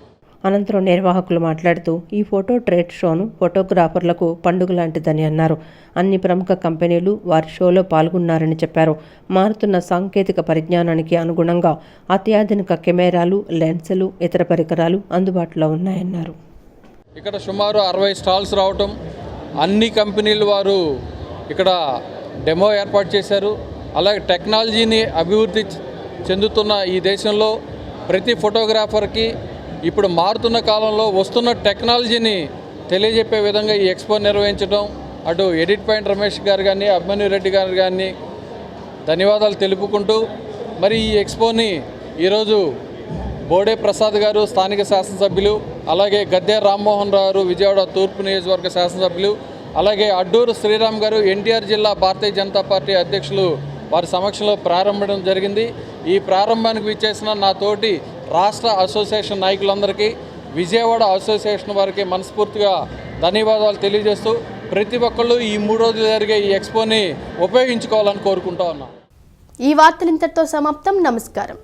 అనంతరం నిర్వాహకులు మాట్లాడుతూ ఈ ఫోటో ట్రేడ్ షోను ఫోటోగ్రాఫర్లకు పండుగ లాంటిదని అన్నారు. అన్ని ప్రముఖ కంపెనీలు వారి షోలో పాల్గొన్నారని చెప్పారు. మారుతున్న సాంకేతిక పరిజ్ఞానానికి అనుగుణంగా అత్యాధునిక కెమెరాలు, లెన్సులు, ఇతర పరికరాలు అందుబాటులో ఉన్నాయన్నారు. ఇక్కడ సుమారు 60 స్టాల్స్ రావటం, అన్ని కంపెనీల వారు ఇక్కడ డెమో ఏర్పాటు చేశారు. అలాగే టెక్నాలజీని అభివృద్ధి చెందుతున్న ఈ దేశంలో ప్రతి ఫోటోగ్రాఫర్కి ఇప్పుడు మారుతున్న కాలంలో వస్తున్న టెక్నాలజీని తెలియజెప్పే విధంగా ఈ ఎక్స్పో నిర్వహించడం, అటు ఎడిట్ పాయింట్ రమేష్ గారు కానీ అభిమన్యు రెడ్డి గారు కానీ ధన్యవాదాలు తెలుపుకుంటూ, మరి ఈ ఎక్స్పోని ఈరోజు బోడే ప్రసాద్ గారు స్థానిక శాసనసభ్యులు, అలాగే గద్దె రామ్మోహన్ రావు విజయవాడ తూర్పు నియోజకవర్గ శాసనసభ్యులు, అలాగే అడ్డూరు శ్రీరామ్ గారు ఎన్టీఆర్ జిల్లా భారతీయ జనతా పార్టీ అధ్యక్షులు వారి సమక్షంలో ప్రారంభించడం జరిగింది. ఈ ప్రారంభానికి విచ్చేసిన నా తోటి రాష్ట్ర అసోసియేషన్ నాయకులందరికీ, విజయవాడ అసోసియేషన్ వారికి మనస్ఫూర్తిగా ధన్యవాదాలు తెలియజేస్తూ ప్రతి ఒక్కళ్ళు ఈ 3 రోజులు జరిగే ఈ ఎక్స్పోని ఉపయోగించుకోవాలని కోరుకుంటా ఉన్నాం. ఈ వార్తలు ఇంతటితో సమాప్తం. నమస్కారం.